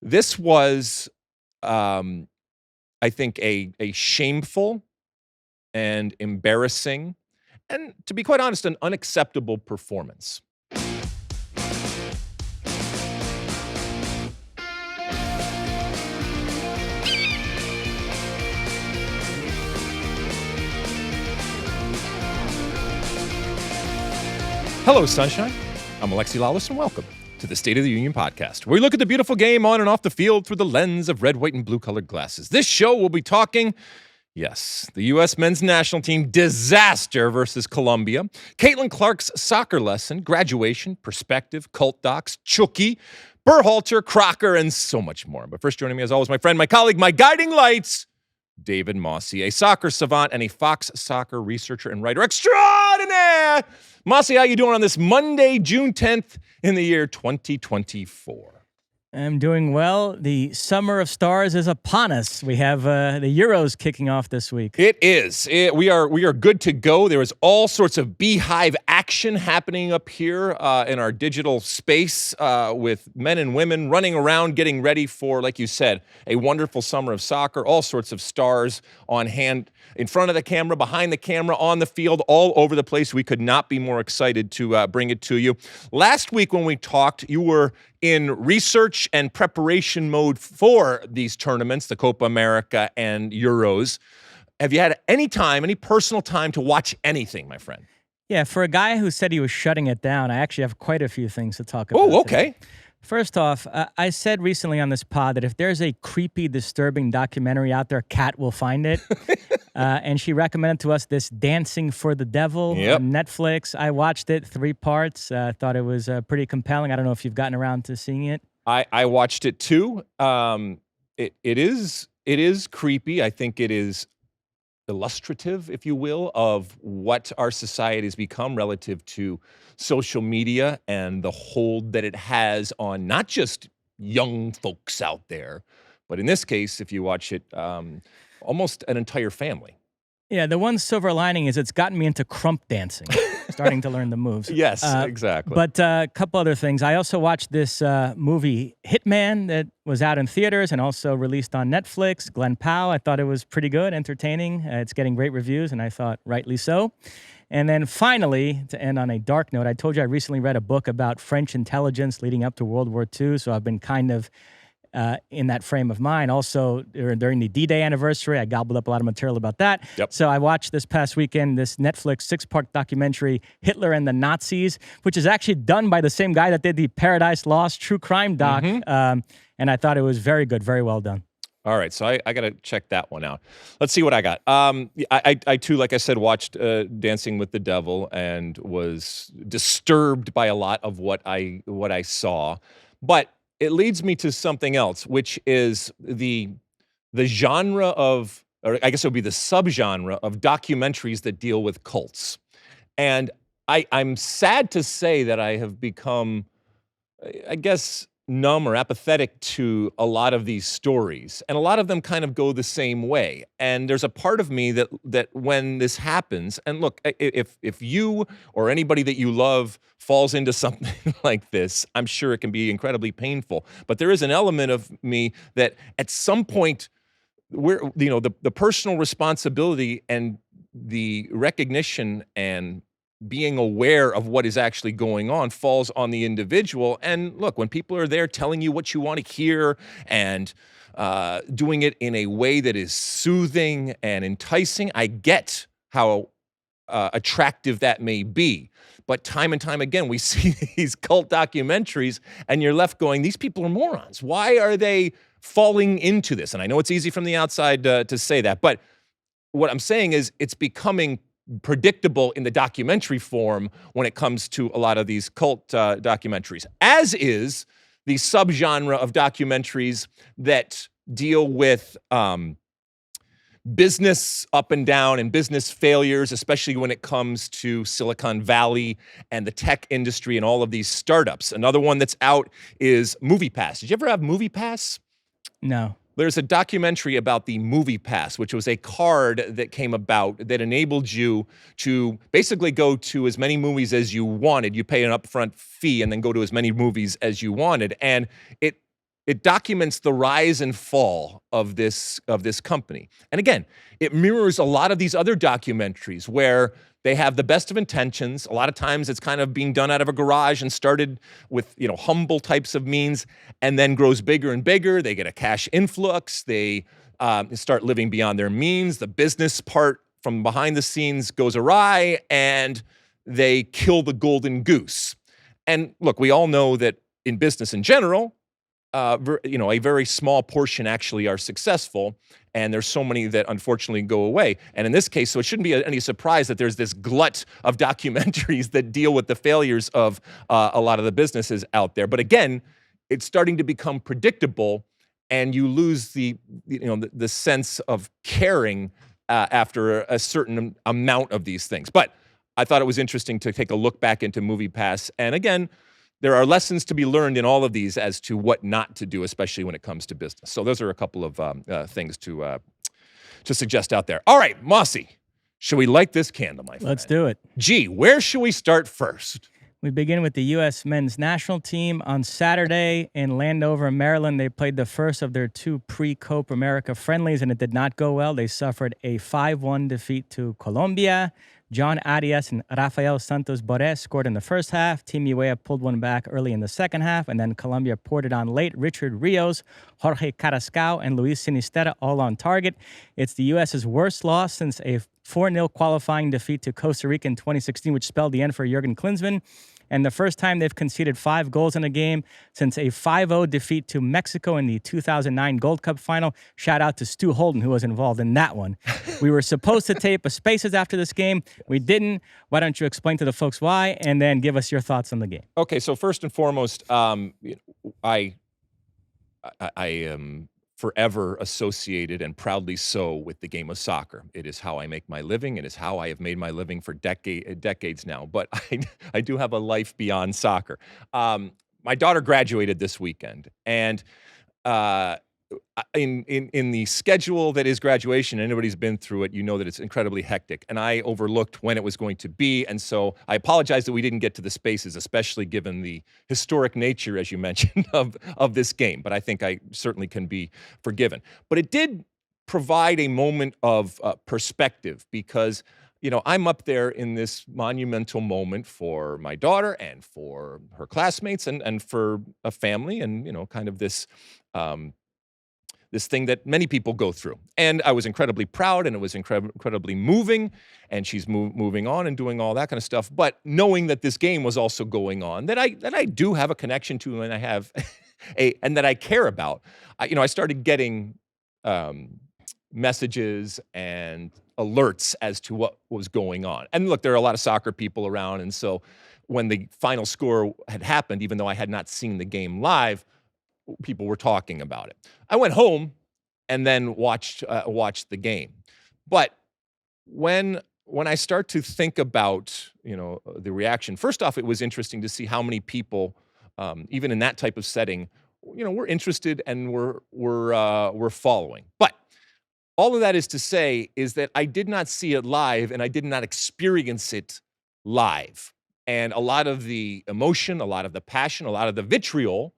This was, I think, a shameful and embarrassing, and to be quite honest, an unacceptable performance. Hello, Sunshine. I'm Alexi, Lalas, and welcome to the State of the Union podcast, where we look at the beautiful game on and off the field through the lens of red, white, and blue-colored glasses. This show will be talking, yes, the U.S. men's national team disaster versus Colombia, Caitlin Clark's soccer lesson, graduation, perspective, cult docs, Chucky, Berhalter, Crocker, and so much more. But first, joining me, as always, my friend, my colleague, my guiding lights, David Mosse, a soccer savant and a Fox soccer researcher and writer extraordinaire. Mosse, how you doing on this Monday, June 10th in the year 2024? I'm doing well. The summer of stars is upon us. We have the Euros kicking off this week. It is. We are good to go. There is all sorts of beehive action happening up here in our digital space with men and women running around, getting ready for, like you said, a wonderful summer of soccer. All sorts of stars on hand, in front of the camera, behind the camera, on the field, all over the place. We could not be more excited to bring it to you. Last week when we talked, you were in research and preparation mode for these tournaments, the Copa America and Euros. Have you had any personal time to watch anything, my friend? Yeah, for a guy who said he was shutting it down, I actually have quite a few things to talk about. Oh, okay. Today. First off, I said recently on this pod that if there's a creepy, disturbing documentary out there, Kat will find it. And she recommended to us this Dancing for the Devil on Netflix. I watched it, 3 parts. Thought it was pretty compelling. I don't know if you've gotten around to seeing it. I watched it too. It is creepy. I think it is illustrative, if you will, of what our society has become relative to social media and the hold that it has on not just young folks out there, but in this case, if you watch it, almost an entire family. Yeah, the one silver lining is it's gotten me into crump dancing, starting to learn the moves. Yes, exactly. But a couple other things. I also watched this movie, Hitman, that was out in theaters and also released on Netflix. Glenn Powell, I thought it was pretty good, entertaining. It's getting great reviews, and I thought rightly so. And then finally, to end on a dark note, I told you I recently read a book about French intelligence leading up to World War II, so I've been kind of in that frame of mind. Also, during the D-Day anniversary, I gobbled up a lot of material about that. Yep. So I watched this past weekend this Netflix 6-part documentary, Hitler and the Nazis, which is actually done by the same guy that did the Paradise Lost true crime doc. And I thought it was very good, very well done. All right, so I got to check that one out. Let's see what I got. I too, like I said, watched Dancing with the Devil and was disturbed by a lot of what I saw. But it leads me to something else, which is the genre of, or I guess it would be the subgenre of documentaries that deal with cults. And I'm sad to say that I have become, I guess, numb or apathetic to a lot of these stories. And a lot of them kind of go the same way. And there's a part of me that when this happens, and look, if you or anybody that you love falls into something like this, I'm sure it can be incredibly painful. But there is an element of me that at some point, the personal responsibility and the recognition and being aware of what is actually going on falls on the individual. And look, when people are there telling you what you want to hear and doing it in a way that is soothing and enticing, I get how attractive that may be. But time and time again, we see these cult documentaries and you're left going, these people are morons. Why are they falling into this? And I know it's easy from the outside to say that, but what I'm saying is it's becoming predictable in the documentary form when it comes to a lot of these cult documentaries, as is the subgenre of documentaries that deal with business up and down and business failures, especially when it comes to Silicon Valley and the tech industry and all of these startups. Another one that's out is MoviePass. Did you ever have MoviePass? No. There's a documentary about the MoviePass, which was a card that came about that enabled you to basically go to as many movies as you wanted. You pay an upfront fee and then go to as many movies as you wanted. And it it documents the rise and fall of this company. And again, it mirrors a lot of these other documentaries where they have the best of intentions. A lot of times it's kind of being done out of a garage and started with, humble types of means and then grows bigger and bigger. They get a cash influx. They start living beyond their means. The business part from behind the scenes goes awry and they kill the golden goose. And look, we all know that in business in general, a very small portion actually are successful, and there's so many that unfortunately go away. And in this case, so it shouldn't be any surprise that there's this glut of documentaries that deal with the failures of a lot of the businesses out there. But again, it's starting to become predictable, and you lose the sense of caring after a certain amount of these things. But I thought it was interesting to take a look back into MoviePass, and again, there are lessons to be learned in all of these as to what not to do, especially when it comes to business. So those are a couple of things to suggest out there. All right, Mosse, should we light this candle, my friend? Let's do it. Gee, where should we start first? We begin with the U.S. men's national team. On Saturday in Landover, Maryland, they played the first of their 2 pre-Copa America friendlies, and it did not go well. They suffered a 5-1 defeat to Colombia. John Arias and Rafael Santos Borré scored in the first half. Team UA pulled one back early in the second half, and then Colombia poured it on late. Richard Rios, Jorge Carrascal, and Luis Sinisterra all on target. It's the U.S.'s worst loss since a 4-0 qualifying defeat to Costa Rica in 2016, which spelled the end for Jurgen Klinsmann. And the first time they've conceded 5 goals in a game since a 5-0 defeat to Mexico in the 2009 Gold Cup final. Shout out to Stu Holden, who was involved in that one. We were supposed to tape a Spaces after this game. We didn't. Why don't you explain to the folks why, and then give us your thoughts on the game? Okay, so first and foremost, I am forever associated, and proudly so, with the game of soccer. It is how I make my living. It is how I have made my living for decades now. But I do have a life beyond soccer. My daughter graduated this weekend, and in the schedule that is graduation, anybody's been through it, you know that it's incredibly hectic. And I overlooked when it was going to be, and so I apologize that we didn't get to the Spaces, especially given the historic nature, as you mentioned, of this game. But I think I certainly can be forgiven. But it did provide a moment of perspective, because I'm up there in this monumental moment for my daughter and for her classmates and for a family, and kind of this this thing that many people go through. And I was incredibly proud, and it was incredibly moving, and she's moving on and doing all that kind of stuff. But knowing that this game was also going on, that I do have a connection to, and I have and that I care about, I started getting messages and alerts as to what was going on. And look, there are a lot of soccer people around, and so when the final score had happened, even though I had not seen the game live, people were talking about it. I went home and then watched the game. But when I start to think about the reaction, first off, it was interesting to see how many people, even in that type of setting, were interested and were following. But all of that is to say is that I did not see it live, and I did not experience it live. And a lot of the emotion, a lot of the passion, a lot of the vitriol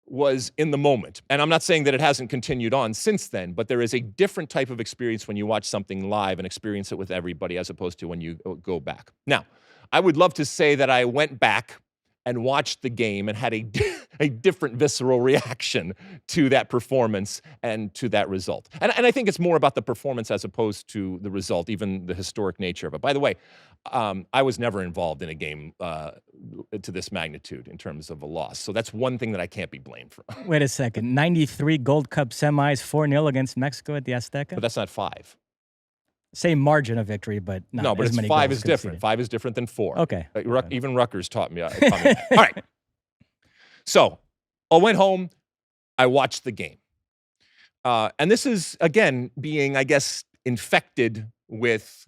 was in the moment. And I'm not saying that it hasn't continued on since then, but there is a different type of experience when you watch something live and experience it with everybody, as opposed to when you go back. Now, I would love to say that I went back and watched the game and had a different visceral reaction to that performance and to that result. And I think it's more about the performance as opposed to the result, even the historic nature of it. By the way, I was never involved in a game to this magnitude in terms of a loss. So that's one thing that I can't be blamed for. Wait a second. 93 Gold Cup semis, 4-0 against Mexico at the Azteca? But that's not 5. Same margin of victory, but not no, but as it's many 5 goals is different. conceded. 5 is different than 4. Okay. Even Rutgers taught me that. All right. So I went home. I watched the game. And this is, again, being, I guess, infected with,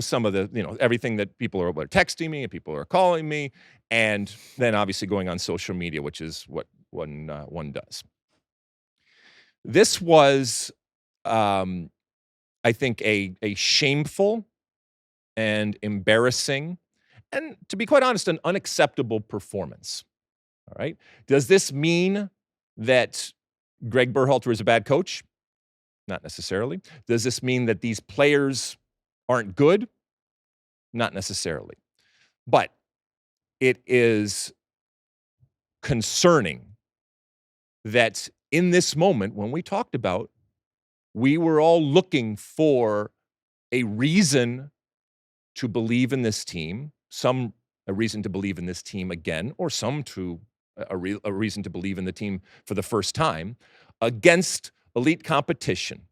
some of the, everything that people are texting me and people are calling me. And then obviously going on social media, which is what one does. This was, I think, a shameful and embarrassing, and to be quite honest, an unacceptable performance. All right. Does this mean that Gregg Berhalter is a bad coach? Not necessarily. Does this mean that these players aren't good? Not necessarily. But it is concerning that in this moment, when we talked about, we were all looking for a reason to believe in this team, some a reason to believe in this team again, or some to a reason to believe in the team for the first time against elite competition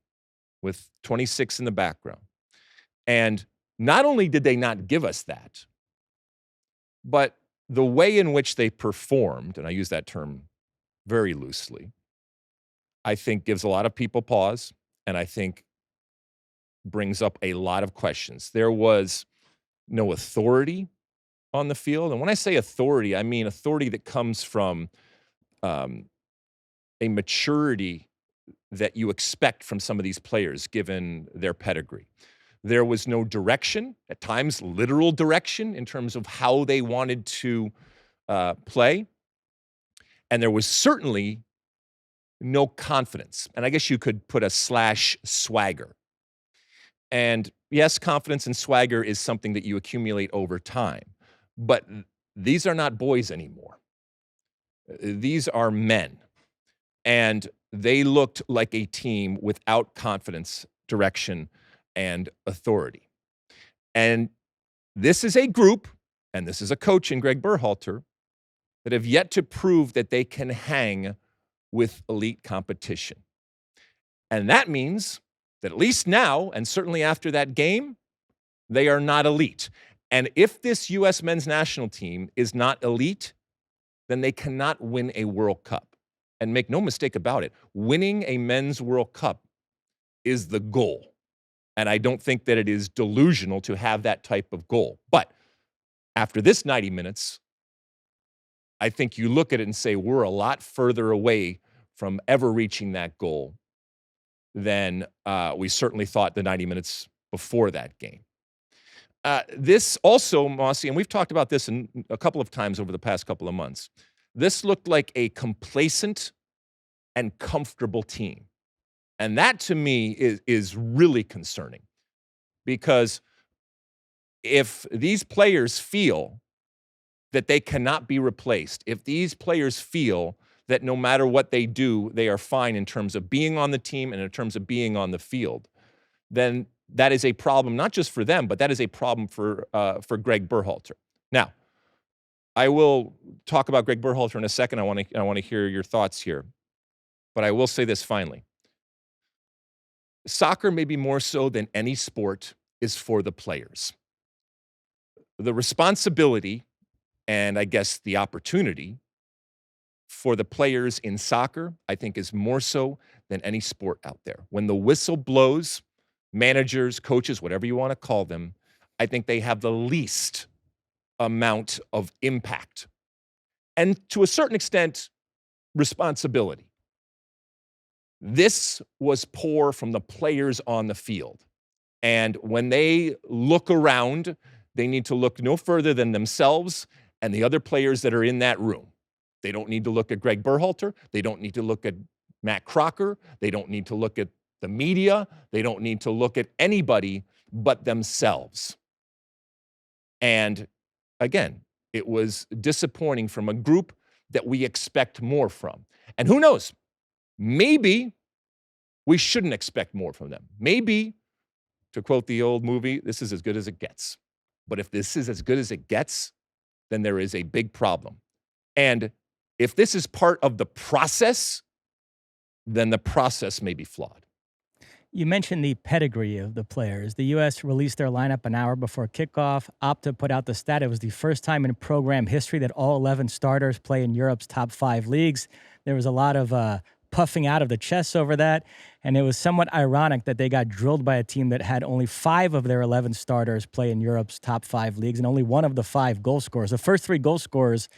with 26 in the background. And not only did they not give us that, but the way in which they performed, and I use that term very loosely, I think gives a lot of people pause, and I think brings up a lot of questions. There was no authority on the field. And when I say authority, I mean authority that comes from a maturity that you expect from some of these players, given their pedigree. There was no direction, at times literal direction, in terms of how they wanted to play. And there was certainly no confidence. And I guess you could put a / swagger. And yes, confidence and swagger is something that you accumulate over time. But these are not boys anymore. These are men. And they looked like a team without confidence, direction, and authority. And this is a group, and this is a coach in Gregg Berhalter, that have yet to prove that they can hang with elite competition. And that means that at least now, and certainly after that game, they are not elite. And if this U.S. men's national team is not elite, then they cannot win a World Cup. And make no mistake about it, winning a men's World Cup is the goal. And I don't think that it is delusional to have that type of goal. But after this 90 minutes, I think you look at it and say we're a lot further away from ever reaching that goal than we certainly thought the 90 minutes before that game. This also, Mosse, and we've talked about this a couple of times over the past couple of months, this looked like a complacent and comfortable team. And that, to me, is really concerning. Because if these players feel that they cannot be replaced, if these players feel that no matter what they do, they are fine in terms of being on the team and in terms of being on the field, then that is a problem, not just for them, but that is a problem for Gregg Berhalter. Now, I will talk about Gregg Berhalter in a second. I want to hear your thoughts here. But I will say this finally. Soccer, maybe more so than any sport, is for the players. The responsibility and I guess the opportunity for the players in soccer, I think, is more so than any sport out there. When the whistle blows, managers, coaches, whatever you want to call them, I think they have the least amount of impact and, to a certain extent, responsibility. This was poor from the players on the field. And when they look around, they need to look no further than themselves and the other players that are in that room. They don't need to look at Gregg Berhalter. They don't need to look at Matt Crocker. They don't need to look at the media. They don't need to look at anybody but themselves. And again, it was disappointing from a group that we expect more from. And who knows? Maybe we shouldn't expect more from them. Maybe, to quote the old movie, this is as good as it gets. But if this is as good as it gets, then there is a big problem. And if this is part of the process, then the process may be flawed. You mentioned the pedigree of the players. The U.S. released their lineup an hour before kickoff. Opta put out the stat. It was the first time in program history that all 11 starters play in Europe's top 5 leagues. There was a lot of puffing out of the chest over that, and it was somewhat ironic that they got drilled by a team that had only 5 of their 11 starters play in Europe's top 5 leagues and only 1 of the 5 goal scorers. The first 3 goal scorers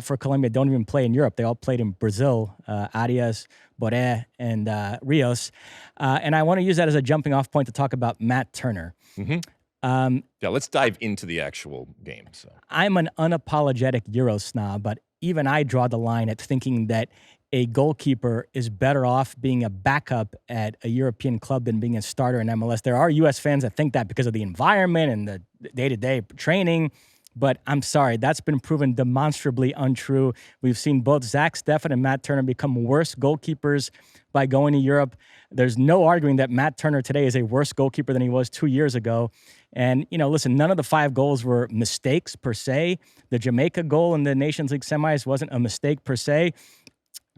for Colombia don't even play in Europe. They all played in Brazil, Arias, Boré, and Rios. And I want to use that as a jumping off point to talk about Matt Turner. Mm-hmm. Yeah, let's dive into the actual game. So. I'm an unapologetic Euro snob, but even I draw the line at thinking that a goalkeeper is better off being a backup at a European club than being a starter in MLS. There are U.S. fans that think that because of the environment and the day-to-day training, but I'm sorry, that's been proven demonstrably untrue. We've seen both Zach Steffen and Matt Turner become worse goalkeepers by going to Europe. There's no arguing that Matt Turner today is a worse goalkeeper than he was 2 years ago. And, listen, none of the 5 goals were mistakes per se. The Jamaica goal in the Nations League semis wasn't a mistake per se,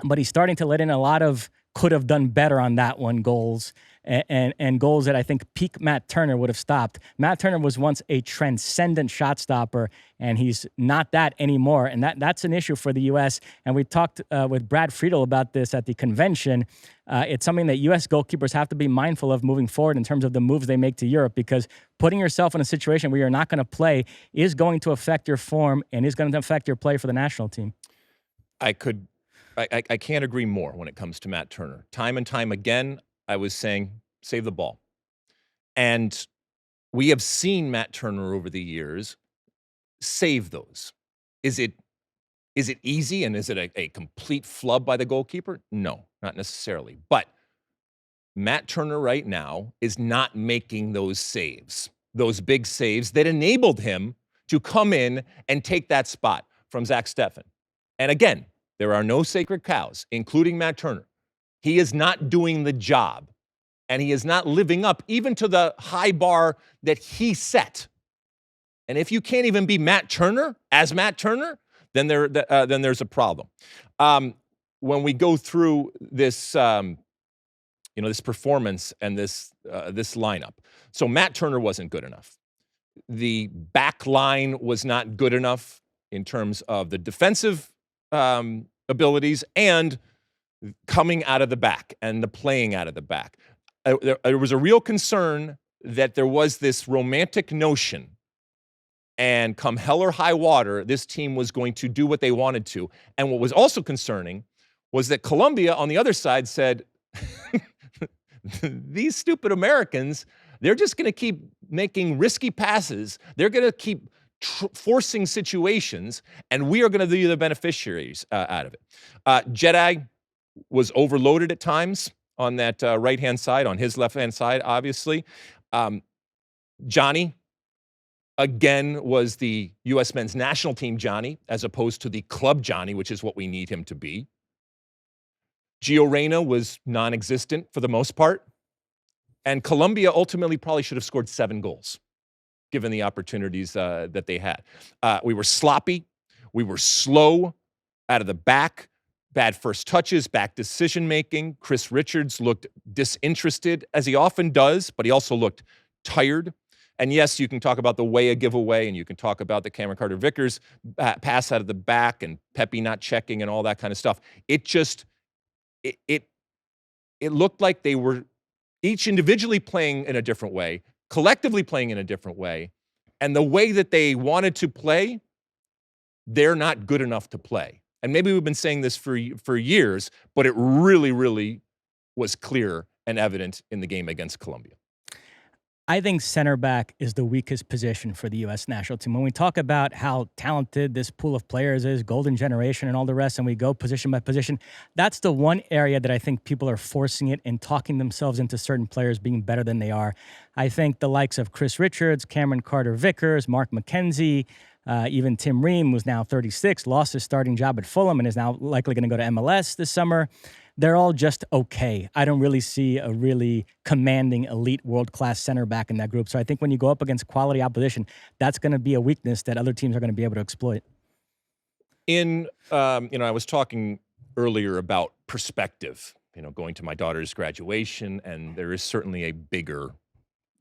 but he's starting to let in a lot of could have done better on that one goals and goals that I think peak Matt Turner would have stopped. Matt Turner was once a transcendent shot stopper, and he's not that anymore. And that's an issue for the U.S. And we talked with Brad Friedel about this at the convention. It's something that U.S. goalkeepers have to be mindful of moving forward in terms of the moves they make to Europe, because putting yourself in a situation where you're not going to play is going to affect your form and is going to affect your play for the national team. I can't agree more when it comes to Matt Turner. Time and time again, I was saying, save the ball. And we have seen Matt Turner over the years save those. Is it easy, and is it a complete flub by the goalkeeper? No, not necessarily. But Matt Turner right now is not making those saves, those big saves that enabled him to come in and take that spot from Zach Steffen. And again, there are no sacred cows, including Matt Turner. He is not doing the job, and he is not living up even to the high bar that he set. And if you can't even be Matt Turner as Matt Turner, then there's a problem. When we go through this, this performance and this lineup, so Matt Turner wasn't good enough. The back line was not good enough in terms of the defensive abilities and coming out of the back and the playing out of the back. There was a real concern that there was this romantic notion, and come hell or high water, this team was going to do what they wanted to. And what was also concerning was that Colombia on the other side said, these stupid Americans, they're just going to keep making risky passes. They're going to keep forcing situations, and we are going to be the beneficiaries out of it. Jedi was overloaded at times on that right-hand side, on his left-hand side, obviously. Johnny, again, was the U.S. men's national team Johnny, as opposed to the club Johnny, which is what we need him to be. Gio Reyna was non-existent for the most part. And Colombia ultimately probably should have scored 7 goals, given the opportunities that they had. We were sloppy. We were slow out of the back. Bad first touches, back decision-making. Chris Richards looked disinterested, as he often does, but he also looked tired. And yes, you can talk about the Weah giveaway, and you can talk about the Cameron Carter-Vickers pass out of the back and Pepe not checking and all that kind of stuff. It looked like they were each individually playing in a different way, collectively playing in a different way, and the way that they wanted to play, they're not good enough to play. And maybe we've been saying this for years, but it really, really was clear and evident in the game against Colombia. I think center back is the weakest position for the U.S. national team. When we talk about how talented this pool of players is, golden generation and all the rest, and we go position by position, that's the one area that I think people are forcing it and talking themselves into certain players being better than they are. I think the likes of Chris Richards, Cameron Carter-Vickers, Mark McKenzie, even Tim Ream, who's now 36, lost his starting job at Fulham and is now likely going to go to MLS this summer. They're all just okay. I don't really see a really commanding elite world-class center back in that group. So I think when you go up against quality opposition, that's going to be a weakness that other teams are going to be able to exploit. I was talking earlier about perspective, going to my daughter's graduation, and there is certainly a bigger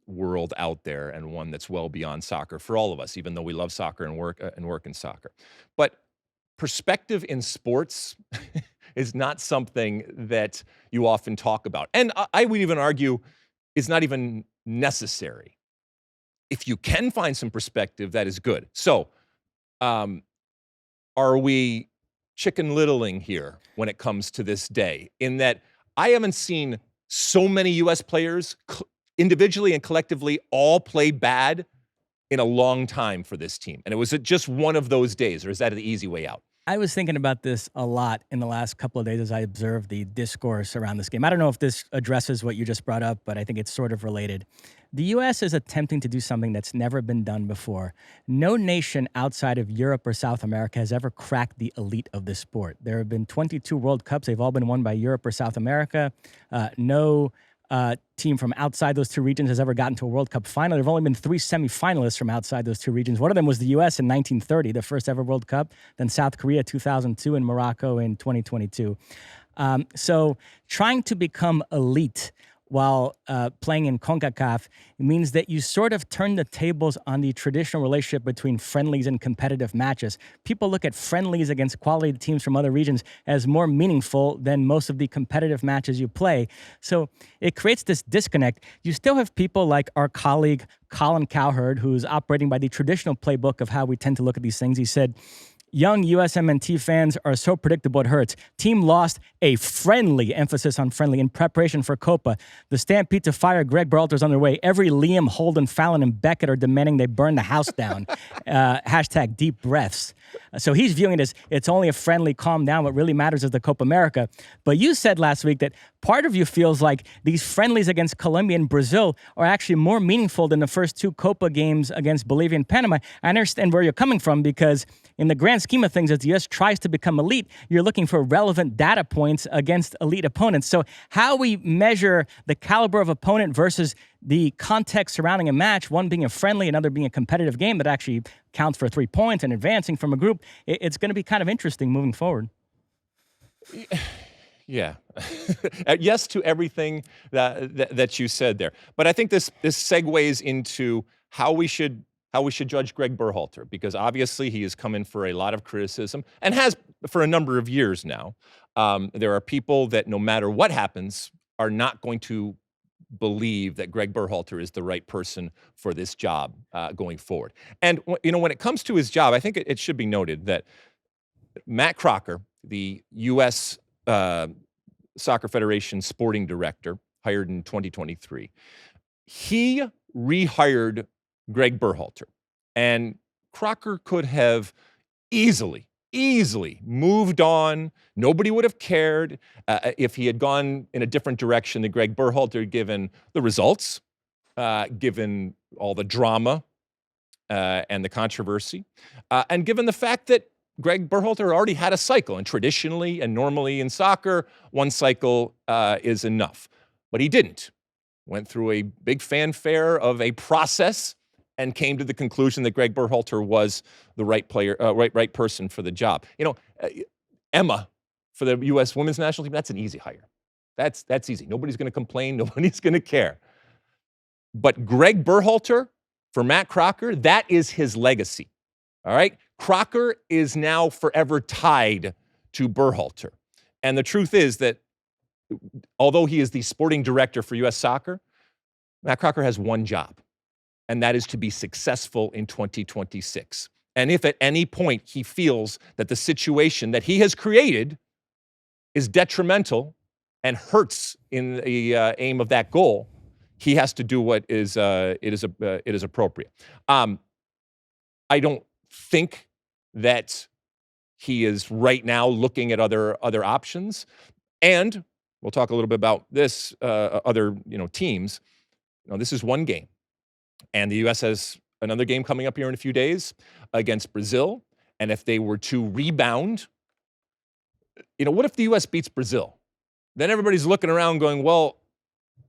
world out there, and one that's well beyond soccer for all of us, even though we love soccer and work in soccer. But perspective in sports is not something that you often talk about. And I would even argue is not even necessary. If you can find some perspective, that is good. So are we chicken littling here when it comes to this day? In that I haven't seen so many U.S. players individually and collectively all play bad in a long time for this team. And it was just one of those days, or is that the easy way out? I was thinking about this a lot in the last couple of days as I observed the discourse around this game. I don't know if this addresses what you just brought up, but I think it's sort of related. The U.S. is attempting to do something that's never been done before. No nation outside of Europe or South America has ever cracked the elite of this sport. There have been 22 World Cups. They've all been won by Europe or South America. No team from outside those two regions has ever gotten to a World Cup final. There have only been 3 semifinalists from outside those two regions. One of them was the U.S. in 1930, the first ever World Cup, then South Korea 2002 and Morocco in 2022. So trying to become elite while playing in CONCACAF means that you sort of turn the tables on the traditional relationship between friendlies and competitive matches. People look at friendlies against quality teams from other regions as more meaningful than most of the competitive matches you play. So it creates this disconnect. You still have people like our colleague Colin Cowherd, who's operating by the traditional playbook of how we tend to look at these things. He said, young USMNT fans are so predictable it hurts. Team lost a friendly, emphasis on friendly, in preparation for Copa. The stampede to fire Gregg Berhalter is underway. Every Liam, Holden, Fallon, and Beckett are demanding they burn the house down. Hashtag deep breaths. So he's viewing it as it's only a friendly, calm down. What really matters is the Copa America. But you said last week that part of you feels like these friendlies against Colombia and Brazil are actually more meaningful than the first 2 Copa games against Bolivia and Panama. I understand where you're coming from, because in the grand scheme of things, as the U.S. tries to become elite, you're looking for relevant data points against elite opponents. So how we measure the caliber of opponent versus the context surrounding a match, one being a friendly, another being a competitive game that actually counts for 3 points and advancing from a group, it's going to be kind of interesting moving forward. Yeah. Yes to everything that you said there. But I think this segues into how we should judge Gregg Berhalter, because obviously he has come in for a lot of criticism and has for a number of years now. There are people that no matter what happens are not going to believe that Gregg Berhalter is the right person for this job going forward. And when it comes to his job, I think it should be noted that Matt Crocker, the U.S. Soccer Federation sporting director, hired in 2023, he rehired Gregg Berhalter. And Crocker could have easily moved on. Nobody would have cared if he had gone in a different direction than Gregg Berhalter, given the results, given all the drama and the controversy, and given the fact that Gregg Berhalter already had a cycle. And traditionally and normally in soccer, one cycle is enough. But he didn't. Went through a big fanfare of a process and came to the conclusion that Gregg Berhalter was the right player, right person for the job. Emma for the U.S. women's national team, that's an easy hire. That's easy. Nobody's going to complain. Nobody's going to care. But Gregg Berhalter, for Matt Crocker, that is his legacy. All right? Crocker is now forever tied to Berhalter. And the truth is that although he is the sporting director for U.S. Soccer, Matt Crocker has one job, and that is to be successful in 2026. And if at any point he feels that the situation that he has created is detrimental and hurts in the aim of that goal, he has to do what is appropriate. I don't think that he is right now looking at other options. And we'll talk a little bit about this, other teams. This is one game. And the U.S. has another game coming up here in a few days against Brazil. And if they were to rebound, what if the U.S. beats Brazil? Then everybody's looking around going, well,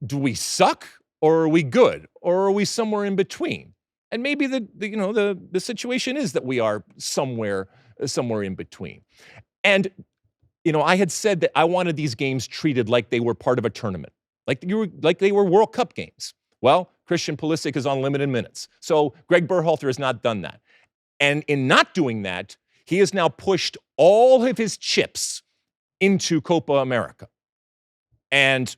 do we suck or are we good? Or are we somewhere in between? And maybe the situation is that we are somewhere in between. And, I had said that I wanted these games treated like they were part of a tournament, like they were World Cup games. Well, Christian Pulisic is on limited minutes. So Gregg Berhalter has not done that. And in not doing that, he has now pushed all of his chips into Copa America. And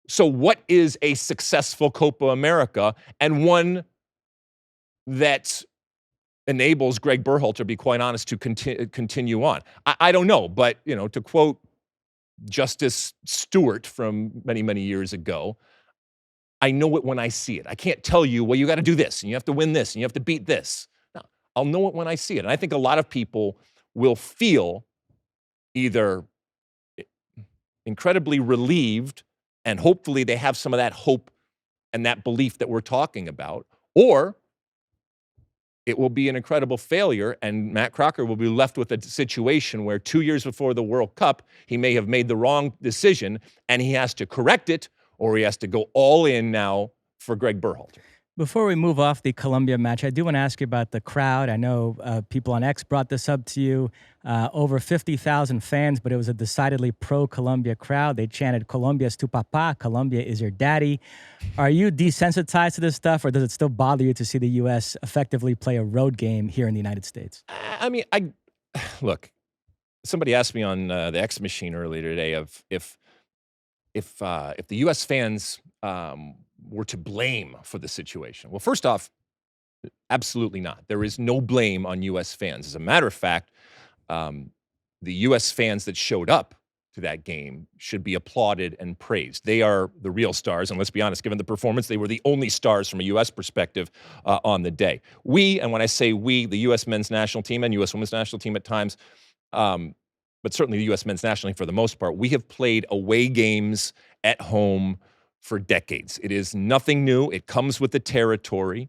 so what is a successful Copa America, and one that enables Gregg Berhalter, to be quite honest, to continue on? I don't know, but to quote Justice Stewart from many, many years ago, I know it when I see it. I can't tell you, well, you got to do this, and you have to win this, and you have to beat this. No, I'll know it when I see it. And I think a lot of people will feel either incredibly relieved, and hopefully they have some of that hope and that belief that we're talking about, or it will be an incredible failure, and Matt Crocker will be left with a situation where 2 years before the World Cup, he may have made the wrong decision, and he has to correct it, or he has to go all in now for Gregg Berhalter. Before we move off the Colombia match, I do want to ask you about the crowd. I know people on X brought this up to you. Over 50,000 fans, but it was a decidedly pro-Colombia crowd. They chanted, "Colombia es tu papá," Colombia is your daddy. Are you desensitized to this stuff, or does it still bother you to see the U.S. effectively play a road game here in the United States? I mean, look, somebody asked me on the X machine earlier today of if the U.S. fans were to blame for the situation. Well, first off, absolutely not. There is no blame on U.S. fans. As a matter of fact, the U.S. fans that showed up to that game should be applauded and praised. They are the real stars, and let's be honest, given the performance, they were the only stars from a U.S. perspective on the day. We, and when I say we, the U.S. men's national team and U.S. women's national team at times, but certainly the U.S. men's national team for the most part, we have played away games at home for decades. It is nothing new. It comes with the territory.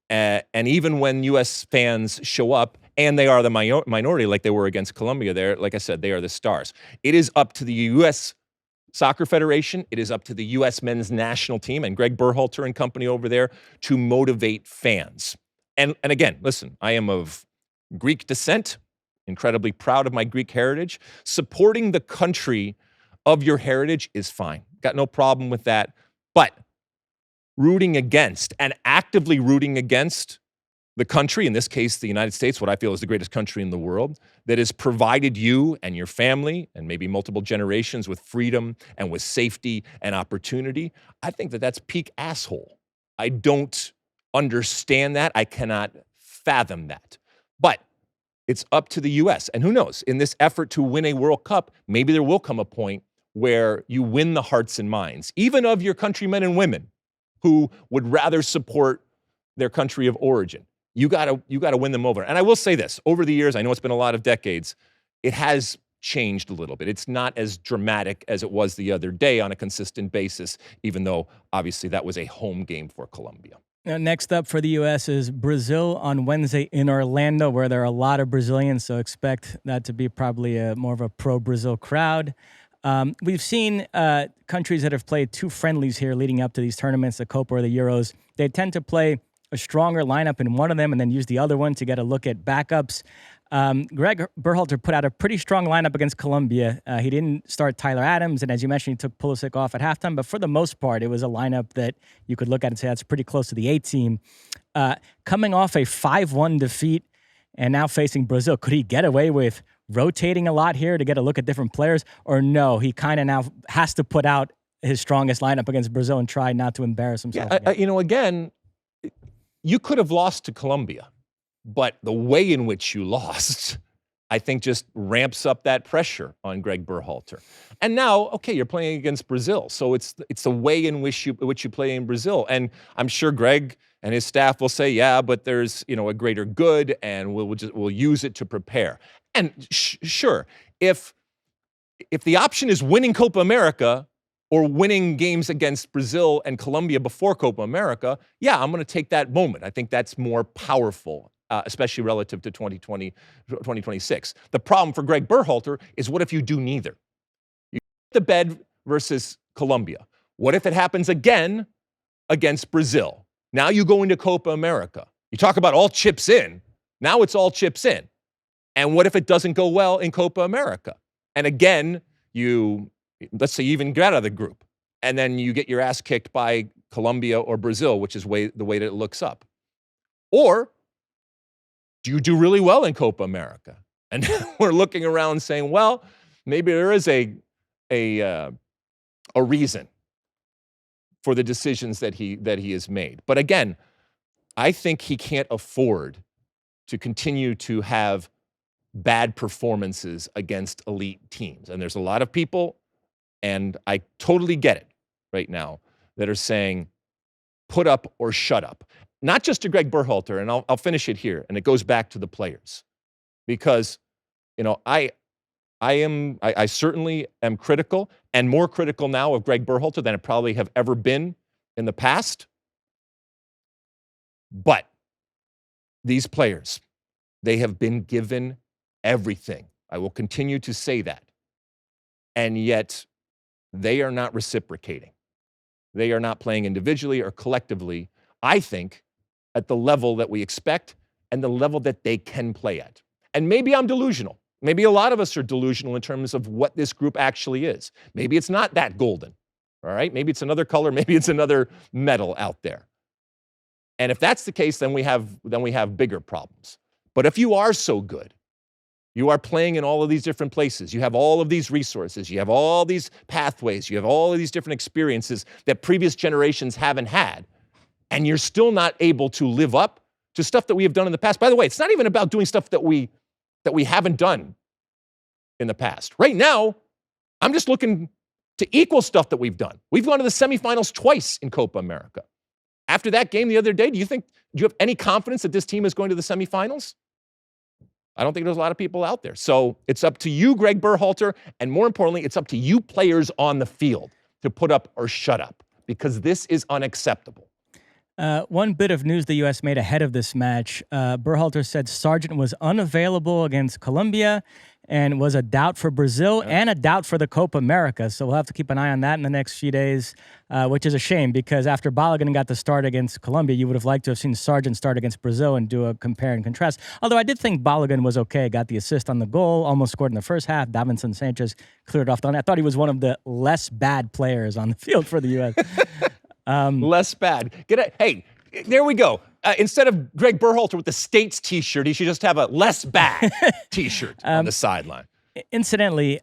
And even when U.S. fans show up, and they are the minority like they were against Colombia there, like I said, they are the stars. It is up to the U.S. Soccer Federation. It is up to the U.S. men's national team and Gregg Berhalter and company over there to motivate fans. And again, listen, I am of Greek descent, incredibly proud of my Greek heritage. Supporting the country of your heritage is fine. Got no problem with that. But rooting against and actively rooting against the country, in this case, the United States, what I feel is the greatest country in the world, that has provided you and your family and maybe multiple generations with freedom and with safety and opportunity, I think that that's peak asshole. I don't understand that. I cannot fathom that. But it's up to the U.S. And who knows, in this effort to win a World Cup, maybe there will come a point where you win the hearts and minds, even of your countrymen and women who would rather support their country of origin. You gotta win them over. And I will say this, over the years, I know it's been a lot of decades, it has changed a little bit. It's not as dramatic as it was the other day on a consistent basis, even though obviously that was a home game for Colombia. Now, next up for the U.S. is Brazil on Wednesday in Orlando, where there are a lot of Brazilians, so expect that to be probably more of a pro-Brazil crowd. We've seen countries that have played two friendlies here leading up to these tournaments, the Copa or the Euros. They tend to play a stronger lineup in one of them and then use the other one to get a look at backups. Gregg Berhalter put out a pretty strong lineup against Colombia. He didn't start Tyler Adams, and as you mentioned, he took Pulisic off at halftime. But for the most part, it was a lineup that you could look at and say that's pretty close to the A team. Coming off a 5-1 defeat and now facing Brazil, could he get away with rotating a lot here to get a look at different players? Or no, he kind of now has to put out his strongest lineup against Brazil and try not to embarrass himself. Yeah, again, you could have lost to Colombia, but the way in which you lost, I think, just ramps up that pressure on Gregg Berhalter. And now, okay, you're playing against Brazil, so it's the way in which you play in Brazil. And I'm sure Gregg and his staff will say, yeah, but there's a greater good, and we'll use it to prepare. And sure, if the option is winning Copa America or winning games against Brazil and Colombia before Copa America, yeah, I'm going to take that moment. I think that's more powerful, especially relative to 2026. The problem for Gregg Berhalter is, what if you do neither? You get the bed versus Colombia. What if it happens again against Brazil? Now you go into Copa America. You talk about all chips in. Now it's all chips in. And what if it doesn't go well in Copa America? And again, let's say you even get out of the group, and then you get your ass kicked by Colombia or Brazil, which is the way that it looks up. Or do you do really well in Copa America? And we're looking around saying, well, maybe there is a reason for the decisions that he has made. But again, I think he can't afford to continue to have bad performances against elite teams. And there's a lot of people, and I totally get it right now, that are saying, put up or shut up. Not just to Gregg Berhalter, and I'll finish it here, and it goes back to the players. Because you know, I certainly am critical, and more critical now of Gregg Berhalter than I probably have ever been in the past. But these players, they have been given everything. I will continue to say that. And yet, they are not reciprocating. They are not playing individually or collectively, I think, at the level that we expect and the level that they can play at. And maybe I'm delusional. Maybe a lot of us are delusional in terms of what this group actually is. Maybe it's not that golden, all right? Maybe it's another color. Maybe it's another metal out there. And if that's the case, then we have bigger problems. But if you are so good, you are playing in all of these different places. You have all of these resources. You have all these pathways. You have all of these different experiences that previous generations haven't had. And you're still not able to live up to stuff that we have done in the past. By the way, it's not even about doing stuff that we haven't done in the past. Right now, I'm just looking to equal stuff that we've done. We've gone to the semifinals twice in Copa America. After that game the other day, do you have any confidence that this team is going to the semifinals? I don't think there's a lot of people out there. So it's up to you, Gregg Berhalter, and more importantly, it's up to you players on the field to put up or shut up, because this is unacceptable. One bit of news the U.S. made ahead of this match, Berhalter said Sargent was unavailable against Colombia and was a doubt for Brazil and a doubt for the Copa America. So we'll have to keep an eye on that in the next few days, which is a shame because after Balogun got the start against Colombia, you would have liked to have seen Sargent start against Brazil and do a compare and contrast. Although I did think Balogun was okay, got the assist on the goal, almost scored in the first half. Davinson Sanchez cleared off. I thought he was one of the less bad players on the field for the U.S. Less bad. Hey, there we go. Instead of Gregg Berhalter with the States T-shirt, he should just have a less bad T-shirt on the sideline. Incidentally,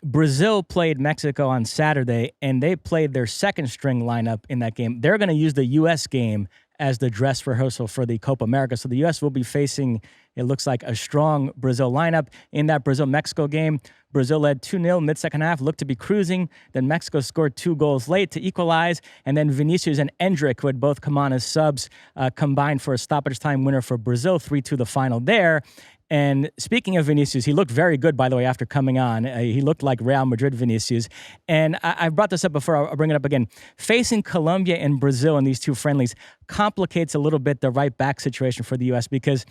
Brazil played Mexico on Saturday, and they played their second-string lineup in that game. They're going to use the U.S. game as the dress rehearsal for the Copa America. So the U.S. will be facing, it looks like, a strong Brazil lineup. In that Brazil-Mexico game, Brazil led 2-0 mid-second half, looked to be cruising. Then Mexico scored 2 goals late to equalize. And then Vinicius and Endrick, who had both come on as subs, combined for a stoppage time winner for Brazil, 3-2 the final there. And speaking of Vinicius, he looked very good, by the way, after coming on. He looked like Real Madrid Vinicius. And I brought this up before. I'll bring it up again. Facing Colombia and Brazil in these two friendlies complicates a little bit the right back situation for the U.S. because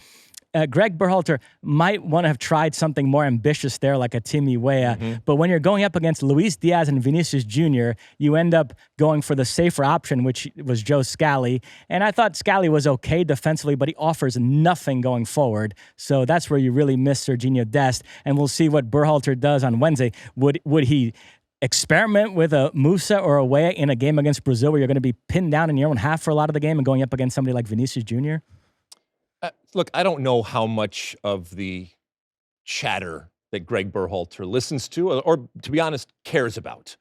Gregg Berhalter might want to have tried something more ambitious there, like a Timmy Weah. But when you're going up against Luis Diaz and Vinicius Jr., you end up going for the safer option, which was Joe Scally. And I thought Scally was okay defensively, but he offers nothing going forward. So that's where you really miss Sergiño Dest. And we'll see what Berhalter does on Wednesday. Would he experiment with a Mosse or a Weah in a game against Brazil where you're going to be pinned down in your own half for a lot of the game and going up against somebody like Vinicius Jr.? Look, I don't know how much of the chatter that Gregg Berhalter listens to or, to be honest, cares about.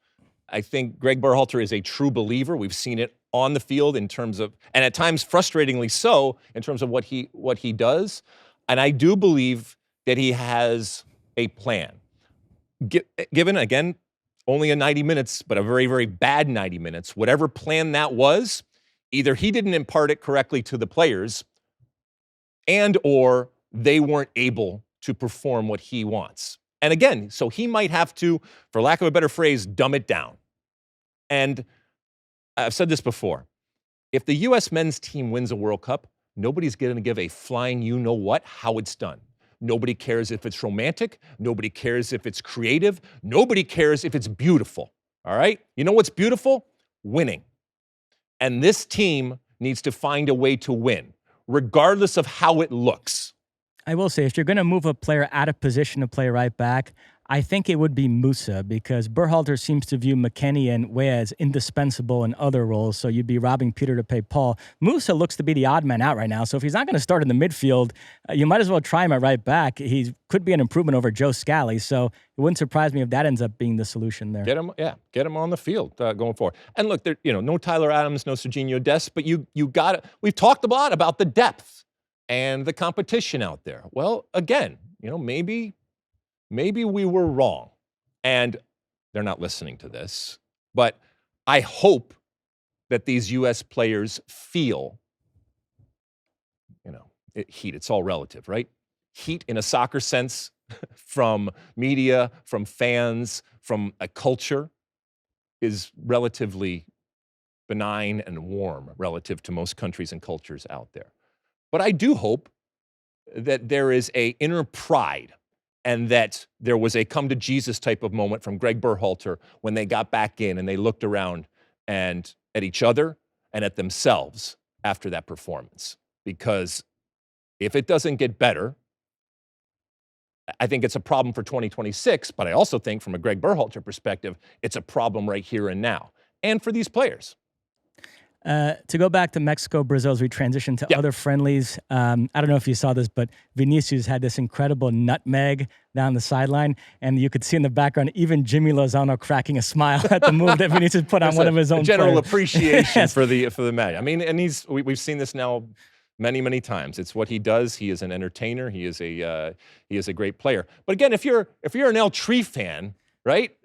I think Gregg Berhalter is a true believer. We've seen it on the field in terms of, and at times frustratingly so, in terms of what he does. And I do believe that he has a plan. Given, again, only a 90 minutes, but a very, very bad 90 minutes, whatever plan that was, either he didn't impart it correctly to the players and or they weren't able to perform what he wants. And again, so he might have to, for lack of a better phrase, dumb it down. And I've said this before. If the U.S. men's team wins a World Cup, nobody's going to give a flying you-know-what how it's done. Nobody cares if it's romantic. Nobody cares if it's creative. Nobody cares if it's beautiful. All right? You know what's beautiful? Winning. And this team needs to find a way to win, regardless of how it looks. I will say, if you're going to move a player out of position to play right back, I think it would be Mosse because Berhalter seems to view McKennie and Weah as indispensable in other roles, so you'd be robbing Peter to pay Paul. Mosse looks to be the odd man out right now, so if he's not going to start in the midfield, you might as well try him at right back. He could be an improvement over Joe Scally, so it wouldn't surprise me if that ends up being the solution there. Get him on the field going forward. And look, there, no Tyler Adams, no Sergiño Dest, but you got it. We've talked a lot about the depth and the competition out there. Well, again, maybe we were wrong, and they're not listening to this, but I hope that these U.S. players feel, heat. It's all relative, right? Heat in a soccer sense from media, from fans, from a culture is relatively benign and warm relative to most countries and cultures out there. But I do hope that there is a inner pride and that there was a come to Jesus type of moment from Gregg Berhalter when they got back in and they looked around and at each other and at themselves after that performance. Because if it doesn't get better, I think it's a problem for 2026, but I also think from a Gregg Berhalter perspective, it's a problem right here and now. And for these players. To go back to Mexico, Brazil, as we transition to other friendlies, I don't know if you saw this, but Vinicius had this incredible nutmeg down the sideline, and you could see in the background even Jimmy Lozano cracking a smile at the move that Vinicius put on one of his own general players. appreciation for the match. I mean, and we've seen this now many times. It's what he does. He is an entertainer. He is a great player. But again, if you're an El Tri fan, right,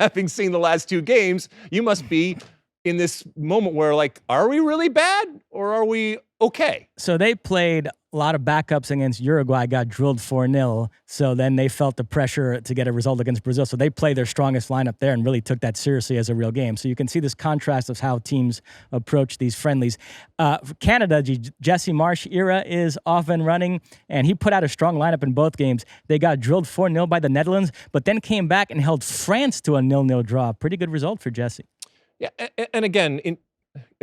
having seen the last two games, you must be in this moment where, like, are we really bad or are we okay? So they played a lot of backups against Uruguay, got drilled 4-0. So then they felt the pressure to get a result against Brazil. So they played their strongest lineup there and really took that seriously as a real game. So you can see this contrast of how teams approach these friendlies. For Canada, Jesse Marsh era is off and running, and he put out a strong lineup in both games. They got drilled 4-0 by the Netherlands, but then came back and held France to a 0-0 draw. Pretty good result for Jesse. Yeah, and again,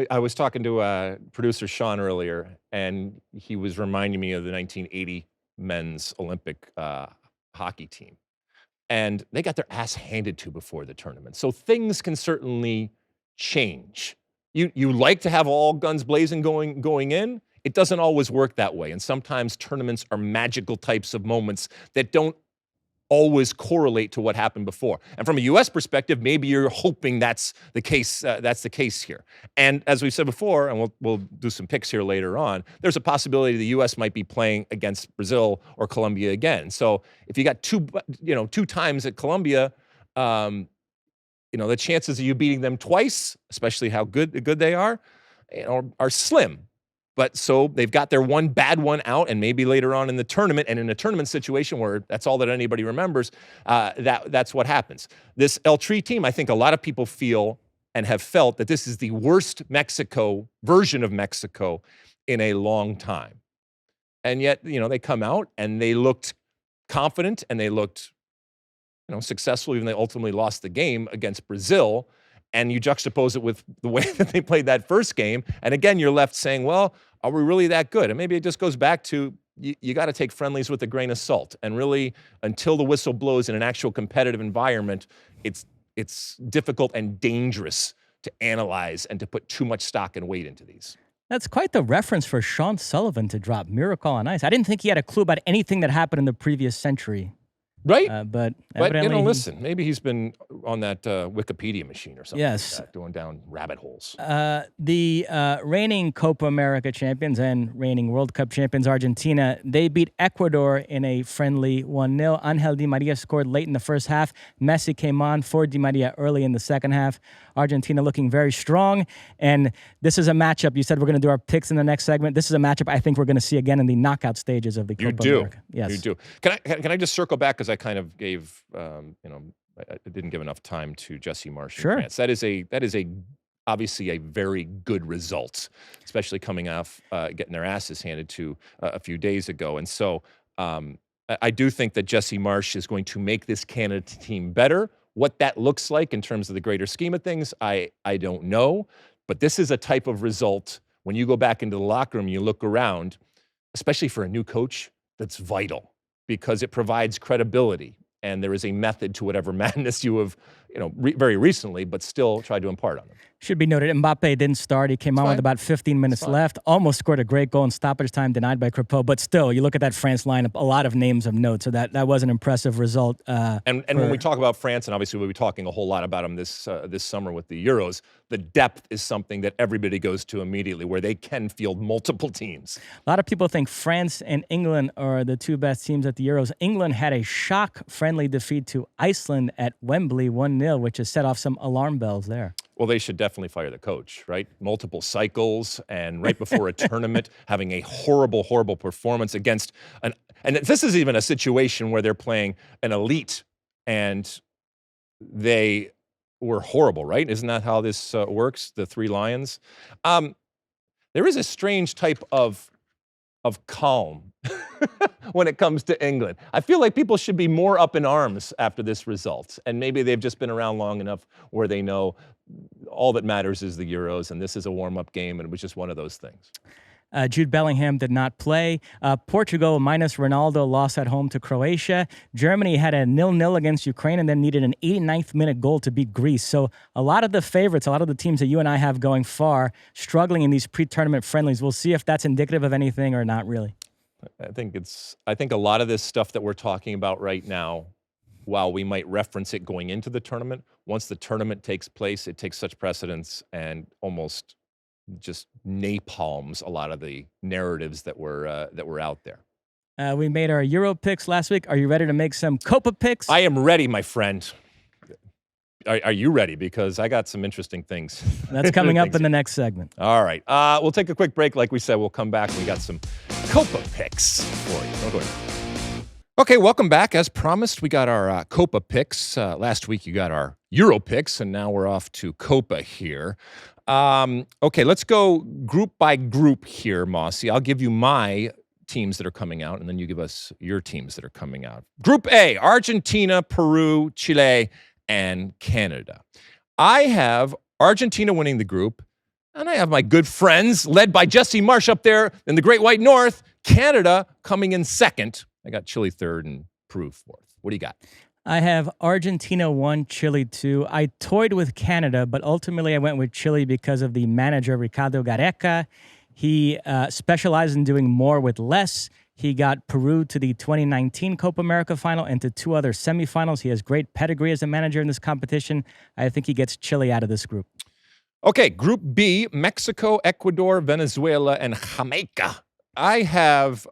I was talking to producer Sean earlier, and he was reminding me of the 1980 men's Olympic hockey team. And they got their ass handed to before the tournament. So things can certainly change. You like to have all guns blazing going in. It doesn't always work that way. And sometimes tournaments are magical types of moments that don't always correlate to what happened before. And from a U.S. perspective, maybe you're hoping that's the case. That's the case here. And as we said before, and we'll do some picks here later on, there's a possibility the U.S. might be playing against Brazil or Colombia again. So if you got two times at Colombia, the chances of you beating them twice, especially how good they are slim. But so they've got their one bad one out, and maybe later on in the tournament, and in a tournament situation where that's all that anybody remembers, that's what happens. This El Tri team, I think a lot of people feel and have felt that this is the worst Mexico version of Mexico in a long time. And yet, they come out and they looked confident and they looked, successful, even though they ultimately lost the game against Brazil. And you juxtapose it with the way that they played that first game. And again, you're left saying, well, are we really that good? And maybe it just goes back to you got to take friendlies with a grain of salt. And really, until the whistle blows in an actual competitive environment, it's difficult and dangerous to analyze and to put too much stock and weight into these. That's quite the reference for Sean Sullivan to drop Miracle on Ice. I didn't think he had a clue about anything that happened in the previous century. Right? But listen, maybe he's been on that Wikipedia machine or something like that, going down rabbit holes. The reigning Copa America champions and reigning World Cup champions, Argentina, they beat Ecuador in a friendly 1-0. Angel Di Maria scored late in the first half. Messi came on for Di Maria early in the second half. Argentina looking very strong. And this is a matchup. You said we're going to do our picks in the next segment. This is a matchup I think we're going to see again in the knockout stages of the Copa America. Yes. You do. Can I just circle back, because I kind of gave, I didn't give enough time to Jesse Marsh in France. That is obviously a very good result, especially coming off getting their asses handed to a few days ago. And so I do think that Jesse Marsh is going to make this Canada team better. What that looks like in terms of the greater scheme of things, I don't know. But this is a type of result, when you go back into the locker room, you look around, especially for a new coach, that's vital, because it provides credibility, and there is a method to whatever madness you have, very recently, but still tried to impart on them. Should be noted, Mbappe didn't start. He came on with about 15 minutes left, almost scored a great goal in stoppage time, denied by Crepeau. But still, you look at that France lineup, a lot of names of note, so that was an impressive result. And when we talk about France, and obviously we'll be talking a whole lot about them this summer with the Euros, the depth is something that everybody goes to immediately, where they can field multiple teams. A lot of people think France and England are the two best teams at the Euros. England had a shock friendly defeat to Iceland at Wembley, 1-0, which has set off some alarm bells there. Well, they should definitely fire the coach, right? Multiple cycles and right before a tournament, having a horrible, horrible performance against and this is even a situation where they're playing an elite and they were horrible, right? Isn't that how this works? The Three Lions. There is a strange type of calm when it comes to England. I feel like people should be more up in arms after this result, and maybe they've just been around long enough where they know all that matters is the Euros, and this is a warm-up game, and it was just one of those things. Jude Bellingham did not play. Portugal, minus Ronaldo, lost at home to Croatia. Germany had a 0-0 against Ukraine and then needed an 89th minute goal to beat Greece. So a lot of the favorites, a lot of the teams that you and I have going far, struggling in these pre-tournament friendlies. We'll see if that's indicative of anything or not really. I think a lot of this stuff that we're talking about right now, while we might reference it going into the tournament, once the tournament takes place, it takes such precedence and almost just napalms a lot of the narratives that were out there. We made our Euro picks last week. Are you ready to make some Copa picks? I am ready, my friend. Are you ready? Because I got some interesting things. That's coming up in the next segment. All right. We'll take a quick break. Like we said, we'll come back and we got some Copa picks for you. Don't go anywhere. Okay, welcome back. As promised, we got our Copa picks. Last week, you got our Euro picks, and now we're off to Copa here. Okay, let's go group by group here, Mosse. I'll give you my teams that are coming out, and then you give us your teams that are coming out. Group A, Argentina, Peru, Chile, and Canada. I have Argentina winning the group, and I have my good friends, led by Jesse Marsh up there in the Great White North, Canada coming in second. I got Chile third and Peru fourth. What do you got? I have Argentina 1, Chile 2. I toyed with Canada, but ultimately I went with Chile because of the manager, Ricardo Gareca. He specialized in doing more with less. He got Peru to the 2019 Copa America final and to 2 other semifinals. He has great pedigree as a manager in this competition. I think he gets Chile out of this group. Okay, Group B, Mexico, Ecuador, Venezuela, and Jamaica. I have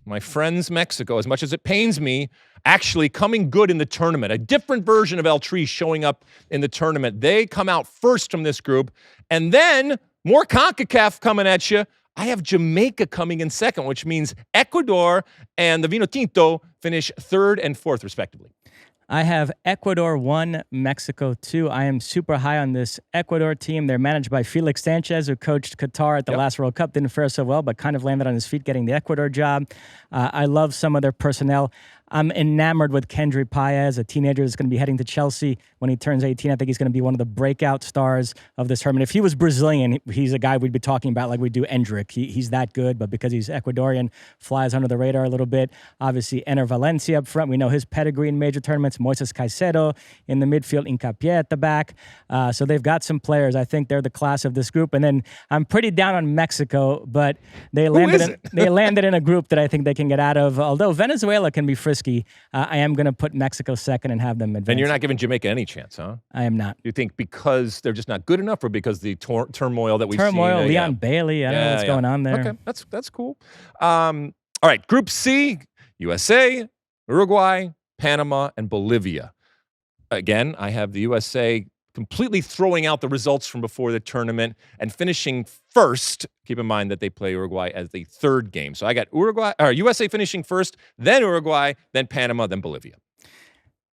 my friends Mexico, as much as it pains me, actually coming good in the tournament. A different version of El Tri showing up in the tournament. They come out first from this group. And then more CONCACAF coming at you. I have Jamaica coming in second, which means Ecuador and the Vino Tinto finish third and fourth, respectively. I have Ecuador 1, Mexico 2. I am super high on this Ecuador team. They're managed by Felix Sanchez, who coached Qatar at the last World Cup. Didn't fare so well, but kind of landed on his feet getting the Ecuador job. I love some of their personnel. I'm enamored with Kendry Paez, a teenager that's going to be heading to Chelsea when he turns 18. I think he's going to be one of the breakout stars of this tournament. If he was Brazilian, he's a guy we'd be talking about like we do Endrick. He's that good, but because he's Ecuadorian, flies under the radar a little bit. Obviously, Ener Valencia up front. We know his pedigree in major tournaments. Moises Caicedo in the midfield, Hincapié at the back. So they've got some players. I think they're the class of this group. And then I'm pretty down on Mexico, but they landed in a group that I think they can get out of. Although Venezuela can be frisky, I am going to put Mexico second and have them advance. And you're not giving Jamaica any chance, huh? I am not. You think because they're just not good enough, or because the turmoil that we've seen? Leon Bailey. I don't know what's going on there. Okay, that's cool. All right, Group C, USA, Uruguay, Panama, and Bolivia. Again, I have the USA completely throwing out the results from before the tournament and finishing first. Keep in mind that they play Uruguay as the third game. So I got USA finishing first, then Uruguay, then Panama, then Bolivia.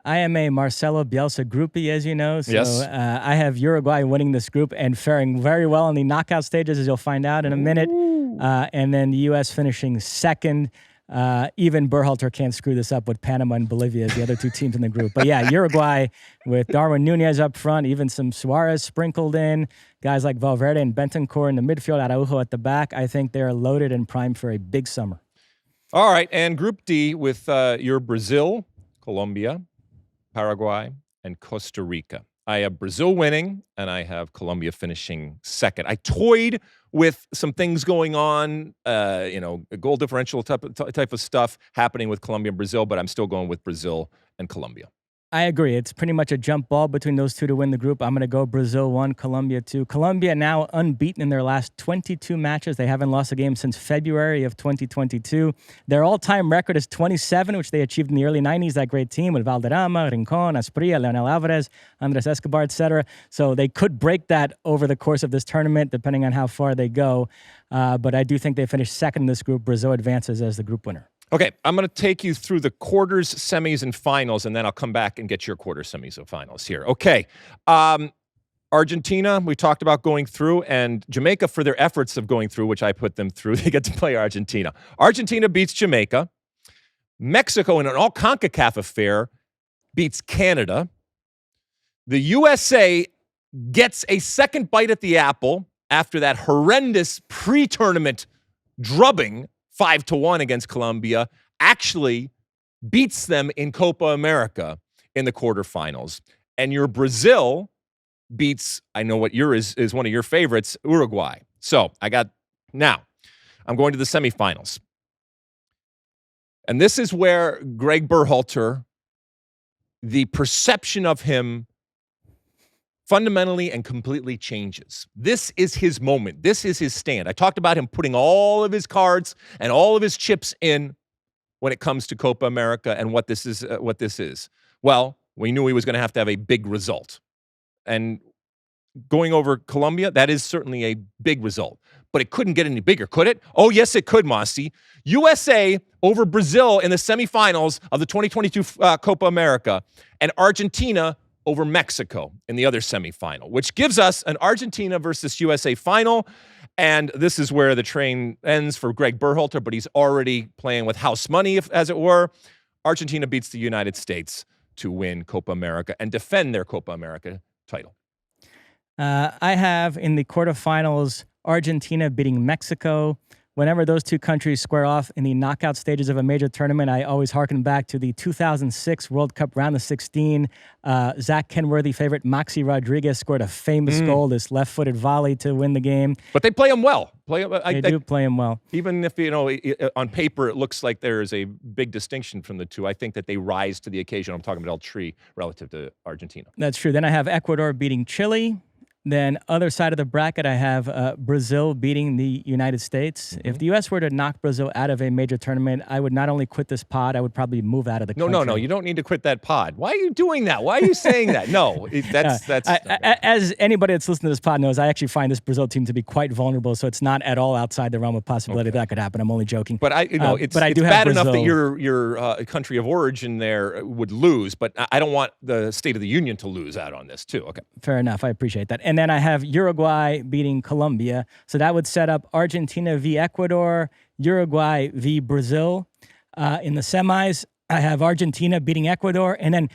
I am a Marcelo Bielsa groupie, as you know. So yes. I have Uruguay winning this group and faring very well in the knockout stages, as you'll find out in a minute. And then the U.S. finishing second. Even Berhalter can't screw this up with Panama and Bolivia as the other two teams in the group. But yeah, Uruguay with Darwin Nunez up front, even some Suarez sprinkled in, guys like Valverde and Bentancur in the midfield, Araujo at the back. I think they're loaded and primed for a big summer. All right, and Group D with your Brazil, Colombia, Paraguay, and Costa Rica. I have Brazil winning, and I have Colombia finishing second. I toyed with some things going on, goal differential type of stuff happening with Colombia and Brazil, but I'm still going with Brazil and Colombia. I agree. It's pretty much a jump ball between those two to win the group. I'm going to go Brazil 1, Colombia 2. Colombia now unbeaten in their last 22 matches. They haven't lost a game since February of 2022. Their all-time record is 27, which they achieved in the early 90s. That great team with Valderrama, Rincon, Asprilla, Leonel Alvarez, Andres Escobar, etc. So they could break that over the course of this tournament, depending on how far they go. But I do think they finish second in this group. Brazil advances as the group winner. Okay, I'm going to take you through the quarters, semis, and finals, and then I'll come back and get your quarters, semis, and finals here. Okay, Argentina, we talked about going through, and Jamaica for their efforts of going through, which I put them through. They get to play Argentina. Argentina beats Jamaica. Mexico, in an all-CONCACAF affair, beats Canada. The USA gets a second bite at the apple after that horrendous pre-tournament drubbing 5-1 against Colombia, actually beats them in Copa America in the quarterfinals. And your Brazil beats, I know what yours is one of your favorites, Uruguay. So now I'm going to the semifinals. And this is where Gregg Berhalter, the perception of him fundamentally and completely changes. This is his moment. This is his stand. I talked about him putting all of his cards and all of his chips in when it comes to Copa America and what this is. Well, we knew he was going to have a big result. And going over Colombia, that is certainly a big result. But it couldn't get any bigger, could it? Oh, yes, it could, Mosse. USA over Brazil in the semifinals of the 2022 Copa America, and Argentina over Mexico in the other semifinal, which gives us an Argentina versus USA final. And this is where the train ends for Gregg Berhalter, but he's already playing with house money, as it were. Argentina beats the United States to win Copa America and defend their Copa America title. I have in the quarterfinals Argentina beating Mexico. Whenever those two countries square off in the knockout stages of a major tournament, I always harken back to the 2006 World Cup round of 16. Zach Kenworthy favorite Maxi Rodriguez scored a famous goal, this left-footed volley to win the game. But they play him well. They do play him well. Even if, on paper it looks like there is a big distinction from the two, I think that they rise to the occasion. I'm talking about El Tri relative to Argentina. That's true. Then I have Ecuador beating Chile. Then other side of the bracket, I have Brazil beating the United States. Mm-hmm. If the U.S. were to knock Brazil out of a major tournament, I would not only quit this pod, I would probably move out of the country. No, you don't need to quit that pod. Why are you doing that? Why are you saying that? No, that's as anybody that's listening to this pod knows, I actually find this Brazil team to be quite vulnerable, so it's not at all outside the realm of possibility that could happen. I'm only joking. But it's bad enough that your country of origin there would lose, but I don't want the State of the Union to lose out on this too. Okay. Fair enough. I appreciate that. And then I have Uruguay beating Colombia. So that would set up Argentina v. Ecuador, Uruguay v. Brazil. In the semis, I have Argentina beating Ecuador. And then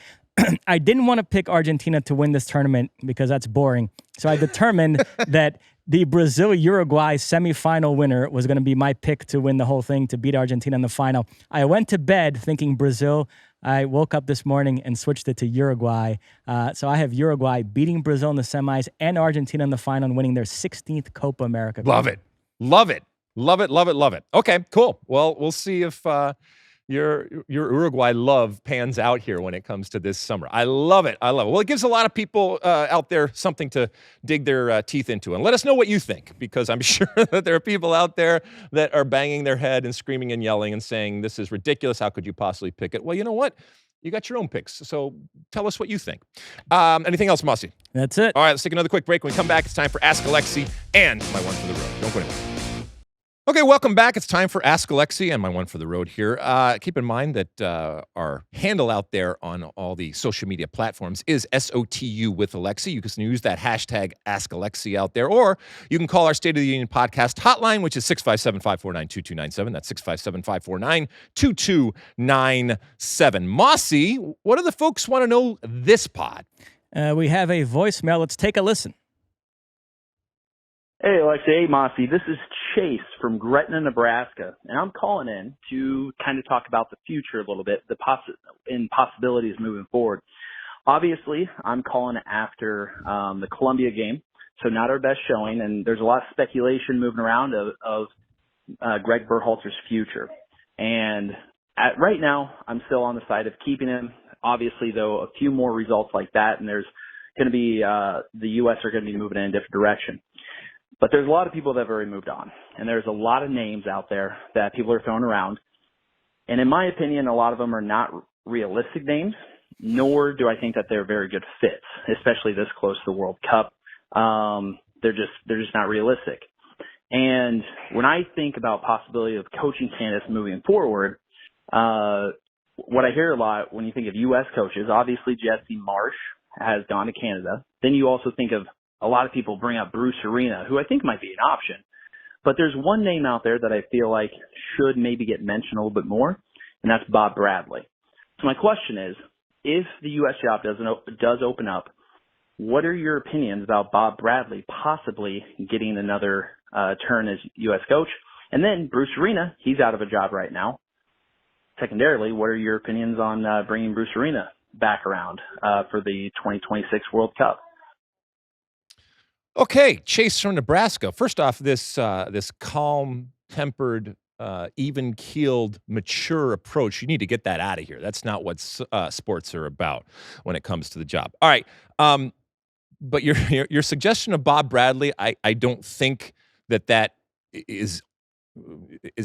I didn't want to pick Argentina to win this tournament because that's boring. So I determined that the Brazil-Uruguay semifinal winner was going to be my pick to win the whole thing, to beat Argentina in the final. I went to bed thinking Brazil. I woke up this morning and switched it to Uruguay. So I have Uruguay beating Brazil in the semis and Argentina in the final and winning their 16th Copa America. Love it. Love it. Love it, love it, love it. Okay, cool. Well, we'll see if your Uruguay love pans out here when it comes to this summer. I love it. I love it. Well, it gives a lot of people out there something to dig their teeth into. And let us know what you think, because I'm sure that there are people out there that are banging their head and screaming and yelling and saying, this is ridiculous. How could you possibly pick it? Well, you know what? You got your own picks. So tell us what you think. Anything else, Mosse? That's it. All right, let's take another quick break. When we come back, it's time for Ask Alexi and my one for the road. Don't go anywhere. Okay, welcome back. It's time for Ask Alexi and my one for the road here. Keep in mind that our handle out there on all the social media platforms is SOTU with Alexi. You can use that hashtag AskAlexi out there, or you can call our State of the Union podcast hotline, which is 657-549-2297. That's 657-549-2297. Mosse, what do the folks want to know this pod? We have a voicemail. Let's take a listen. Hey, Alexi. Hey, Mosse. This is Chase from Gretna, Nebraska, and I'm calling in to kind of talk about the future a little bit, and possibilities moving forward. Obviously, I'm calling after the Colombia game, so not our best showing, and there's a lot of speculation moving around of Gregg Berhalter's future. And right now, I'm still on the side of keeping him. Obviously, though, a few more results like that, and there's going to be the U.S. are going to be moving in a different direction. But there's a lot of people that have already moved on, and there's a lot of names out there that people are throwing around. And in my opinion, a lot of them are not realistic names, nor do I think that they're very good fits, especially this close to the World Cup. They're just not realistic. And when I think about possibility of coaching candidates moving forward, what I hear a lot when you think of U.S. coaches, obviously Jesse Marsh has gone to Canada. Then you also think of a lot of people bring up Bruce Arena, who I think might be an option. But there's one name out there that I feel like should maybe get mentioned a little bit more, and that's Bob Bradley. So my question is, if the U.S. job does open up, what are your opinions about Bob Bradley possibly getting another turn as U.S. coach? And then Bruce Arena, he's out of a job right now. Secondarily, what are your opinions on bringing Bruce Arena back around for the 2026 World Cup? Okay, Chase from Nebraska. First off, this calm-tempered, even-keeled, mature approach, you need to get that out of here. That's not what sports are about when it comes to the job. All right, but your suggestion of Bob Bradley, I don't think that is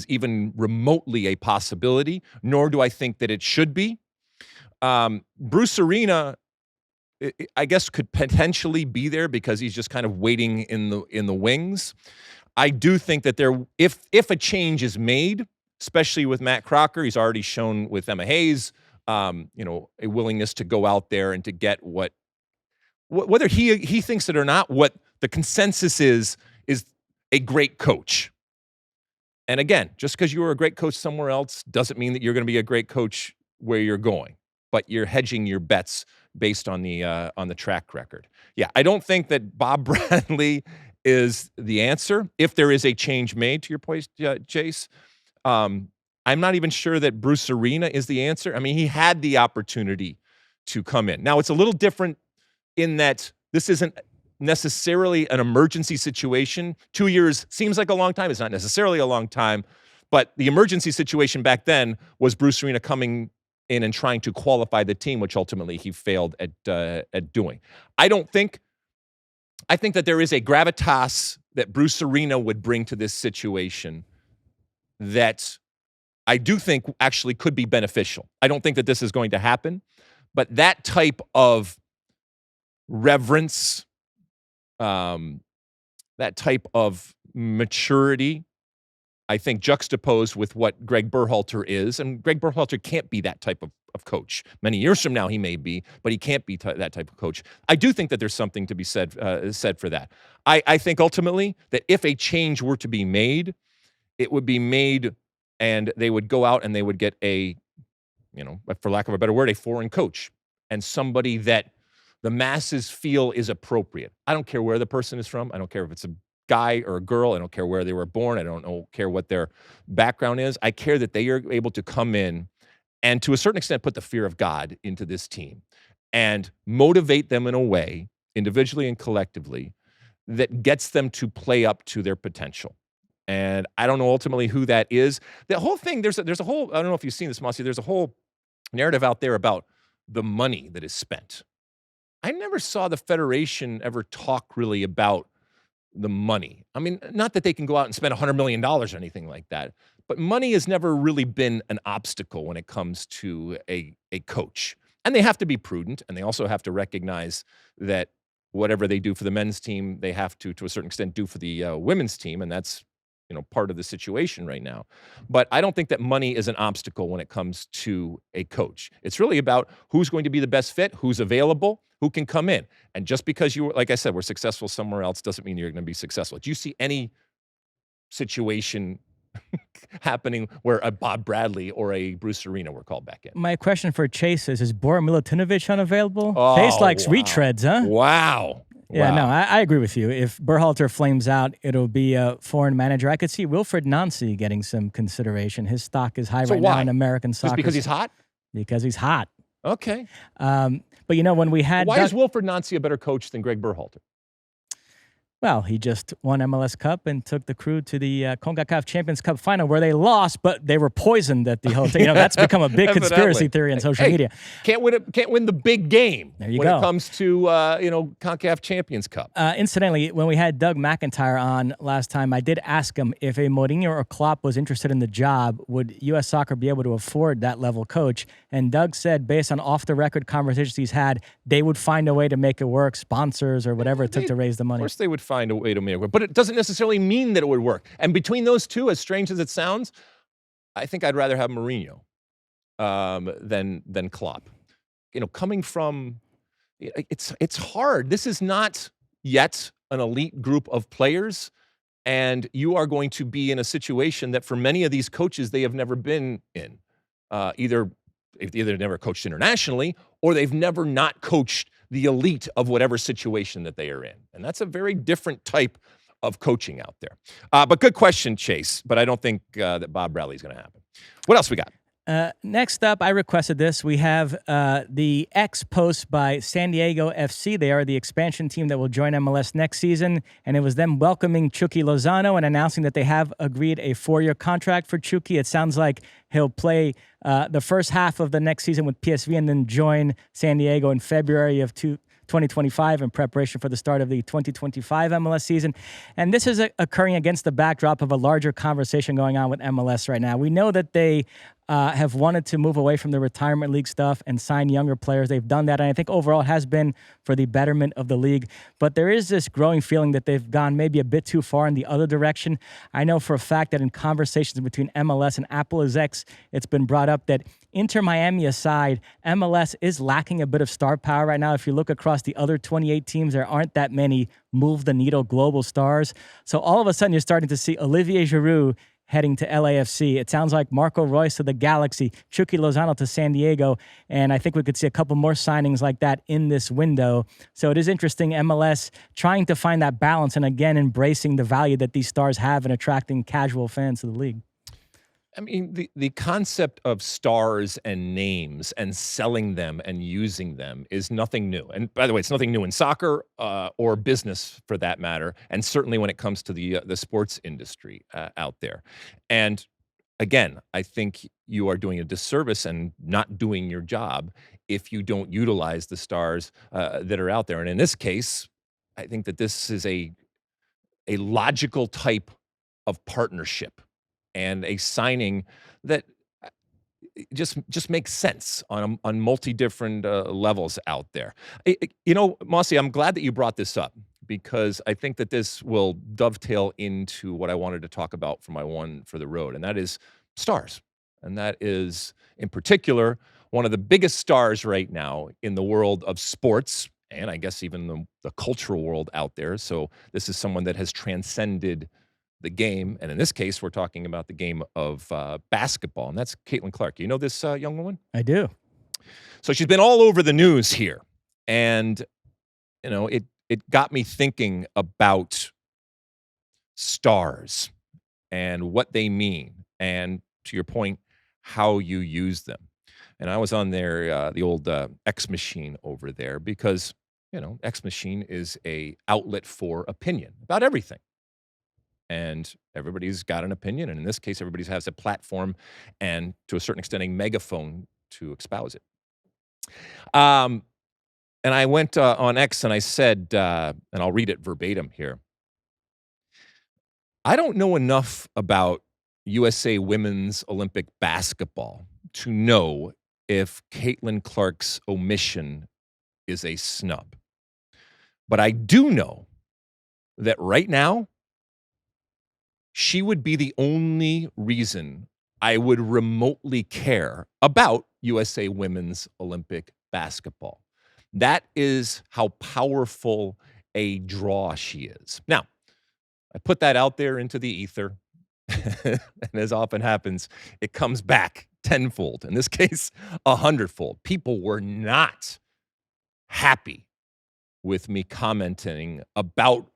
even remotely a possibility, nor do I think that it should be. Bruce Arena, I guess, could potentially be there because he's just kind of waiting in the wings. I do think that if a change is made, especially with Matt Crocker, he's already shown with Emma Hayes, a willingness to go out there and to get whether he thinks it or not, what the consensus is a great coach. And again, just because you were a great coach somewhere else doesn't mean that you're going to be a great coach where you're going, but you're hedging your bets based on the track record. Yeah, I don't think that Bob Bradley is the answer. If there is a change made, to your point, Chase, I'm not even sure that Bruce Arena is the answer. I mean, he had the opportunity to come in. Now, it's a little different in that this isn't necessarily an emergency situation. 2 years seems like a long time. It's not necessarily a long time, but the emergency situation back then was Bruce Arena coming in and trying to qualify the team, which ultimately he failed at doing. I think that there is a gravitas that Bruce Arena would bring to this situation that I do think actually could be beneficial. I don't think that this is going to happen, but that type of reverence, that type of maturity, I think juxtaposed with what Gregg Berhalter is, and Gregg Berhalter can't be that type of coach. Many years from now, he may be, but he can't be that type of coach. I do think that there's something to be said for that. I think ultimately that if a change were to be made, it would be made and they would go out and they would get for lack of a better word, a foreign coach and somebody that the masses feel is appropriate. I don't care where the person is from. I don't care if it's a guy or a girl. I don't care where they were born. I don't care what their background is. I care that they are able to come in and to a certain extent put the fear of God into this team and motivate them in a way, individually and collectively, that gets them to play up to their potential. And I don't know ultimately who that is. The whole thing, there's a whole, I don't know if you've seen this, Mosse, there's a whole narrative out there about the money that is spent. I never saw the Federation ever talk really about the money. I mean, not that they can go out and spend $100 million or anything like that, but money has never really been an obstacle when it comes to a coach. And they have to be prudent, and they also have to recognize that whatever they do for the men's team, they have to a certain extent, do for the women's team, and that's part of the situation right now. But I don't think that money is an obstacle when it comes to a coach. It's really about who's going to be the best fit, who's available, who can come in. And just because you, like I said, were successful somewhere else doesn't mean you're going to be successful. Do you see any situation happening where a Bob Bradley or a Bruce Arena were called back in? My question for Chase is Bora Milutinovic unavailable? Oh, Chase likes wow. retreads, huh? Wow. Yeah, Wow. no, I agree with you. If Berhalter flames out, it'll be a foreign manager. I could see Wilfred Nancy getting some consideration. His stock is high So right why? now in American soccer. Just because he's hot? Because he's hot. Okay. But when we had... Why is Wilfred Nancy a better coach than Gregg Berhalter? Well, he just won MLS Cup and took the crew to the CONCACAF Champions Cup final where they lost, but they were poisoned at the hotel. That's become a big conspiracy theory on social media. Can't win the big game when it comes to CONCACAF Champions Cup. Incidentally, when we had Doug McIntyre on last time, I did ask him if a Mourinho or Klopp was interested in the job, would U.S. Soccer be able to afford that level coach? And Doug said, based on off-the-record conversations he's had, they would find a way to make it work, sponsors or whatever it took to raise the money. Of course they would find a way to make it work, but it doesn't necessarily mean that it would work. And between those two, as strange as it sounds, I think I'd rather have Mourinho than Klopp. Coming from, it's hard. This is not yet an elite group of players, and you are going to be in a situation that for many of these coaches they have never been in. Either they've never coached internationally, or they've never not coached the elite of whatever situation that they are in. And that's a very different type of coaching out there. But good question, Chase. But I don't think that Bob Bradley is going to happen. What else we got? Next up, I requested this. We have the X post by San Diego FC. They are the expansion team that will join MLS next season. And it was them welcoming Chucky Lozano and announcing that they have agreed a 4-year contract for Chucky. It sounds like he'll play the first half of the next season with PSV and then join San Diego in February of 2025 in preparation for the start of the 2025 MLS season. And this is occurring against the backdrop of a larger conversation going on with MLS right now. We know that they have wanted to move away from the retirement league stuff and sign younger players. They've done that, and I think overall it has been for the betterment of the league. But there is this growing feeling that they've gone maybe a bit too far in the other direction. I know for a fact that in conversations between MLS and Apple Execs, it's been brought up that Inter Miami aside, MLS is lacking a bit of star power right now. If you look across the other 28 teams, there aren't that many move-the-needle global stars. So all of a sudden, you're starting to see Olivier Giroud heading to LAFC. It sounds like Marco Reus to the Galaxy, Chucky Lozano to San Diego, and I think we could see a couple more signings like that in this window. So it is interesting, MLS trying to find that balance and, again, embracing the value that these stars have in attracting casual fans to the league. I mean, the concept of stars and names and selling them and using them is nothing new. And by the way, it's nothing new in soccer or business for that matter, and certainly when it comes to the sports industry out there. And again, I think you are doing a disservice and not doing your job if you don't utilize the stars that are out there. And in this case, I think that this is a logical type of partnership and a signing that just makes sense on multi different levels out there. Mosse, I'm glad that you brought this up because I think that this will dovetail into what I wanted to talk about for my one for the road, and that is stars. And that is, in particular, one of the biggest stars right now in the world of sports, and I guess even the cultural world out there. So this is someone that has transcended the game, and in this case, we're talking about the game of basketball, and that's Caitlin Clark. You know this young woman? I do. So she's been all over the news here, and it got me thinking about stars and what they mean, and to your point, how you use them. And I was on there, the old X machine over there, because X machine is a outlet for opinion about everything. And everybody's got an opinion. And in this case, everybody has a platform and, to a certain extent, a megaphone to espouse it. And I went on X and I said, and I'll read it verbatim here, I don't know enough about USA women's Olympic basketball to know if Caitlin Clark's omission is a snub. But I do know that right now, she would be the only reason I would remotely care about USA women's Olympic basketball. That is how powerful a draw she is. Now, I put that out there into the ether, and as often happens, it comes back tenfold. In this case, 100-fold. People were not happy with me commenting about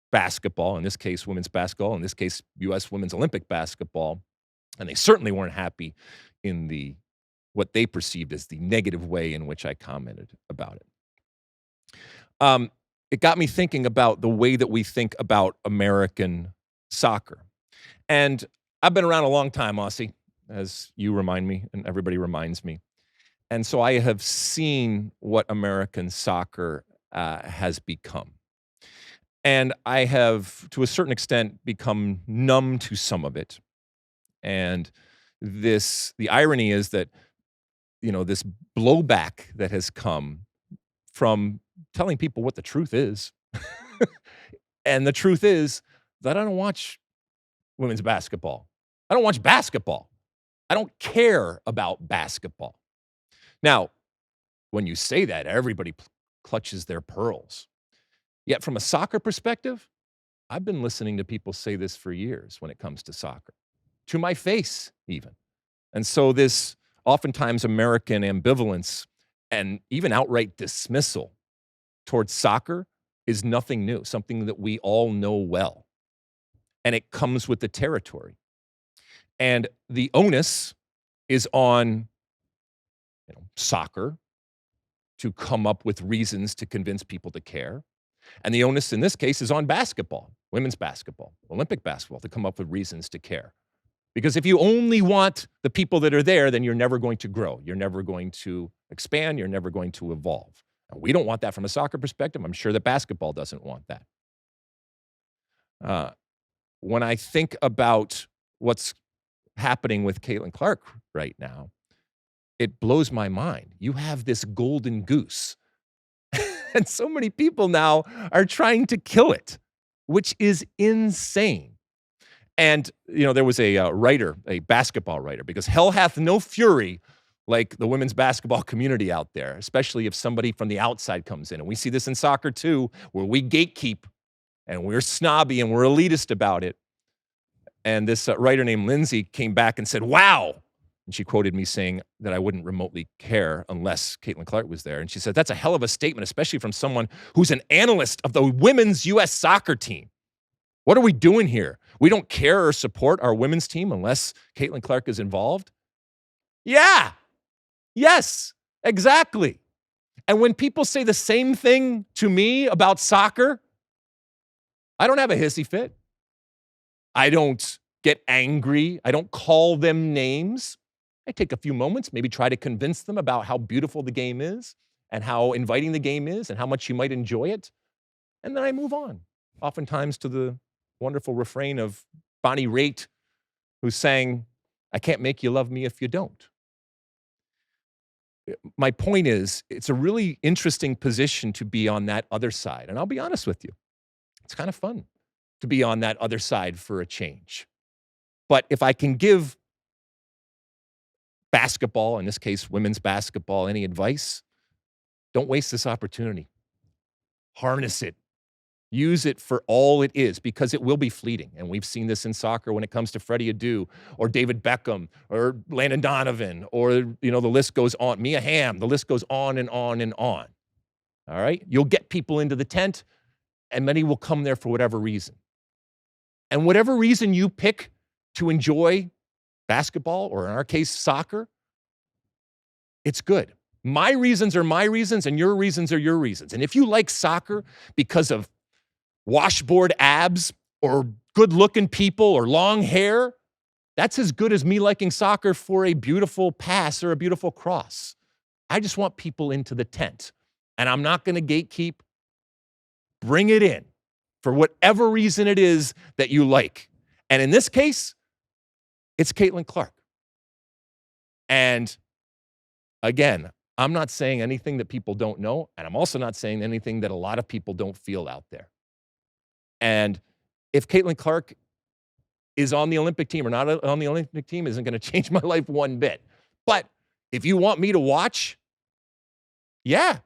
basketball, in this case, women's basketball, in this case, U.S. women's Olympic basketball, and they certainly weren't happy in what they perceived as the negative way in which I commented about it. it got me thinking about the way that we think about American soccer. And I've been around a long time, Mosse, as you remind me and everybody reminds me. And so I have seen what American soccer has become. And I have, to a certain extent, become numb to some of it. And the irony is that, this blowback that has come from telling people what the truth is. And the truth is that I don't watch women's basketball. I don't watch basketball. I don't care about basketball. Now, when you say that, everybody clutches their pearls. Yet from a soccer perspective, I've been listening to people say this for years when it comes to soccer, to my face even. And so this oftentimes American ambivalence and even outright dismissal towards soccer is nothing new, something that we all know well. And it comes with the territory. And the onus is on soccer to come up with reasons to convince people to care. And the onus in this case is on basketball, women's basketball, Olympic basketball, to come up with reasons to care. Because if you only want the people that are there, then you're never going to grow. You're never going to expand. You're never going to evolve. And we don't want that from a soccer perspective. I'm sure that basketball doesn't want that. When I think about what's happening with Caitlin Clark right now, it blows my mind. You have this golden goose. And so many people now are trying to kill it, which is insane. And, there was a writer, a basketball writer, because hell hath no fury like the women's basketball community out there, especially if somebody from the outside comes in. And we see this in soccer too, where we gatekeep and we're snobby and we're elitist about it. And this writer named Lindsay came back and said, wow. And she quoted me saying that I wouldn't remotely care unless Caitlin Clark was there. And she said, that's a hell of a statement, especially from someone who's an analyst of the women's U.S. soccer team. What are we doing here? We don't care or support our women's team unless Caitlin Clark is involved? Yeah. Yes, exactly. And when people say the same thing to me about soccer, I don't have a hissy fit. I don't get angry. I don't call them names. I take a few moments, maybe try to convince them about how beautiful the game is and how inviting the game is and how much you might enjoy it. And then I move on, oftentimes to the wonderful refrain of Bonnie Raitt, who's saying, I can't make you love me if you don't. My point is, it's a really interesting position to be on that other side. And I'll be honest with you, it's kind of fun to be on that other side for a change. But if I can give basketball, in this case, women's basketball, any advice, don't waste this opportunity. Harness it. Use it for all it is, because it will be fleeting. And we've seen this in soccer when it comes to Freddie Adu or David Beckham or Landon Donovan or, the list goes on. Mia Hamm, the list goes on and on and on. All right? You'll get people into the tent, and many will come there for whatever reason. And whatever reason you pick to enjoy basketball, or in our case, soccer, it's good. My reasons are my reasons, and your reasons are your reasons. And if you like soccer because of washboard abs or good-looking people or long hair, that's as good as me liking soccer for a beautiful pass or a beautiful cross. I just want people into the tent, and I'm not going to gatekeep. Bring it in for whatever reason it is that you like. And in this case, it's Caitlin Clark. And again, I'm not saying anything that people don't know, and I'm also not saying anything that a lot of people don't feel out there. And if Caitlin Clark is on the Olympic team or not on the Olympic team isn't going to change my life one bit. But if you want me to watch, yeah,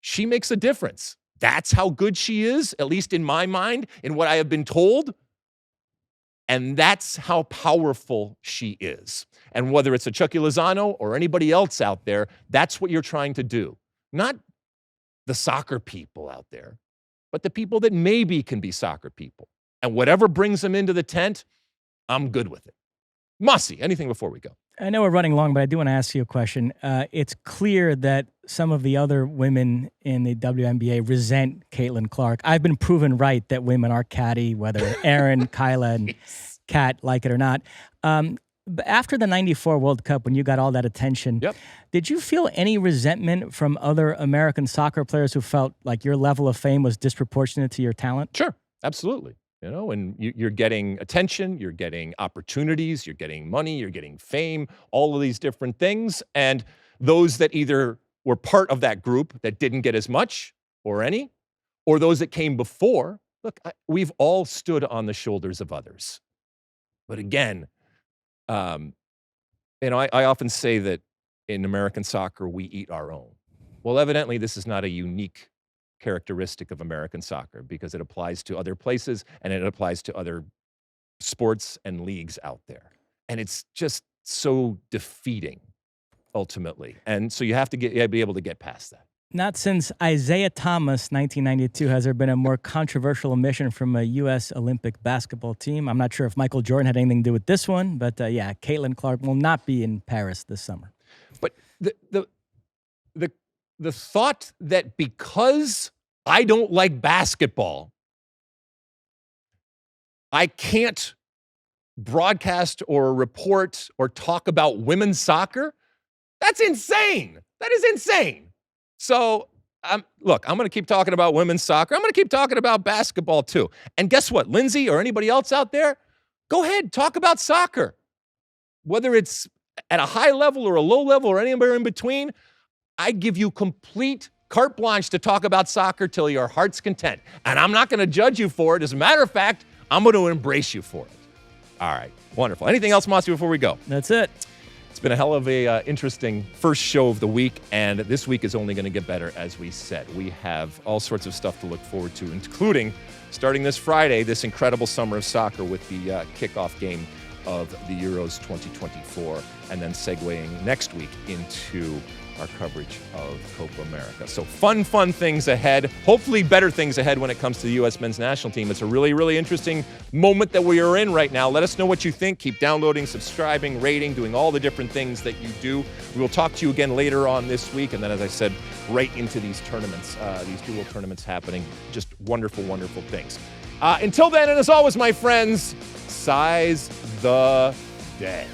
she makes a difference. That's how good she is, at least in my mind, in what I have been told. And that's how powerful she is. And whether it's a Chucky Lozano or anybody else out there, that's what you're trying to do. Not the soccer people out there, but the people that maybe can be soccer people. And whatever brings them into the tent, I'm good with it. Mosse, anything before we go? I know we're running long, but I do want to ask you a question. It's clear that some of the other women in the WNBA resent Caitlin Clark. I've been proven right that women are catty, whether Erin, Kyla, and Kat like it or not. But after the 94 World Cup, when you got all that attention, did you feel any resentment from other American soccer players who felt like your level of fame was disproportionate to your talent? Sure, absolutely. And you're getting attention, you're getting opportunities, you're getting money, you're getting fame, all of these different things. And those that either were part of that group that didn't get as much or any, or those that came before, look, we've all stood on the shoulders of others. But again, I often say that in American soccer, we eat our own. Well, evidently, this is not a unique characteristic of American soccer because it applies to other places and it applies to other sports and leagues out there. And it's just so defeating, ultimately. And so you have to be able to get past that. Not since Isaiah Thomas, 1992, has there been a more controversial omission from a U.S. Olympic basketball team. I'm not sure if Michael Jordan had anything to do with this one, but Caitlin Clark will not be in Paris this summer. But the thought that because I don't like basketball, I can't broadcast or report or talk about women's soccer, that's insane. That is insane. So, look, I'm going to keep talking about women's soccer. I'm going to keep talking about basketball too. And guess what, Lindsay or anybody else out there, go ahead, talk about soccer. Whether it's at a high level or a low level or anywhere in between, I give you complete carte blanche to talk about soccer till your heart's content. And I'm not going to judge you for it. As a matter of fact, I'm going to embrace you for it. All right, wonderful. Anything else, Mosse, before we go? That's it. It's been a hell of a interesting first show of the week, and this week is only going to get better, as we said. We have all sorts of stuff to look forward to, including starting this Friday, this incredible summer of soccer with the kickoff game of the Euros 2024, and then segueing next week into our coverage of Copa America. So fun things ahead. Hopefully better things ahead when it comes to the U.S. men's national team. It's a really, really interesting moment that we are in right now. Let us know what you think. Keep downloading, subscribing, rating, doing all the different things that you do. We will talk to you again later on this week. And then, as I said, right into these tournaments, these dual tournaments happening. Just wonderful, wonderful things. Until then, and as always, my friends, size the day.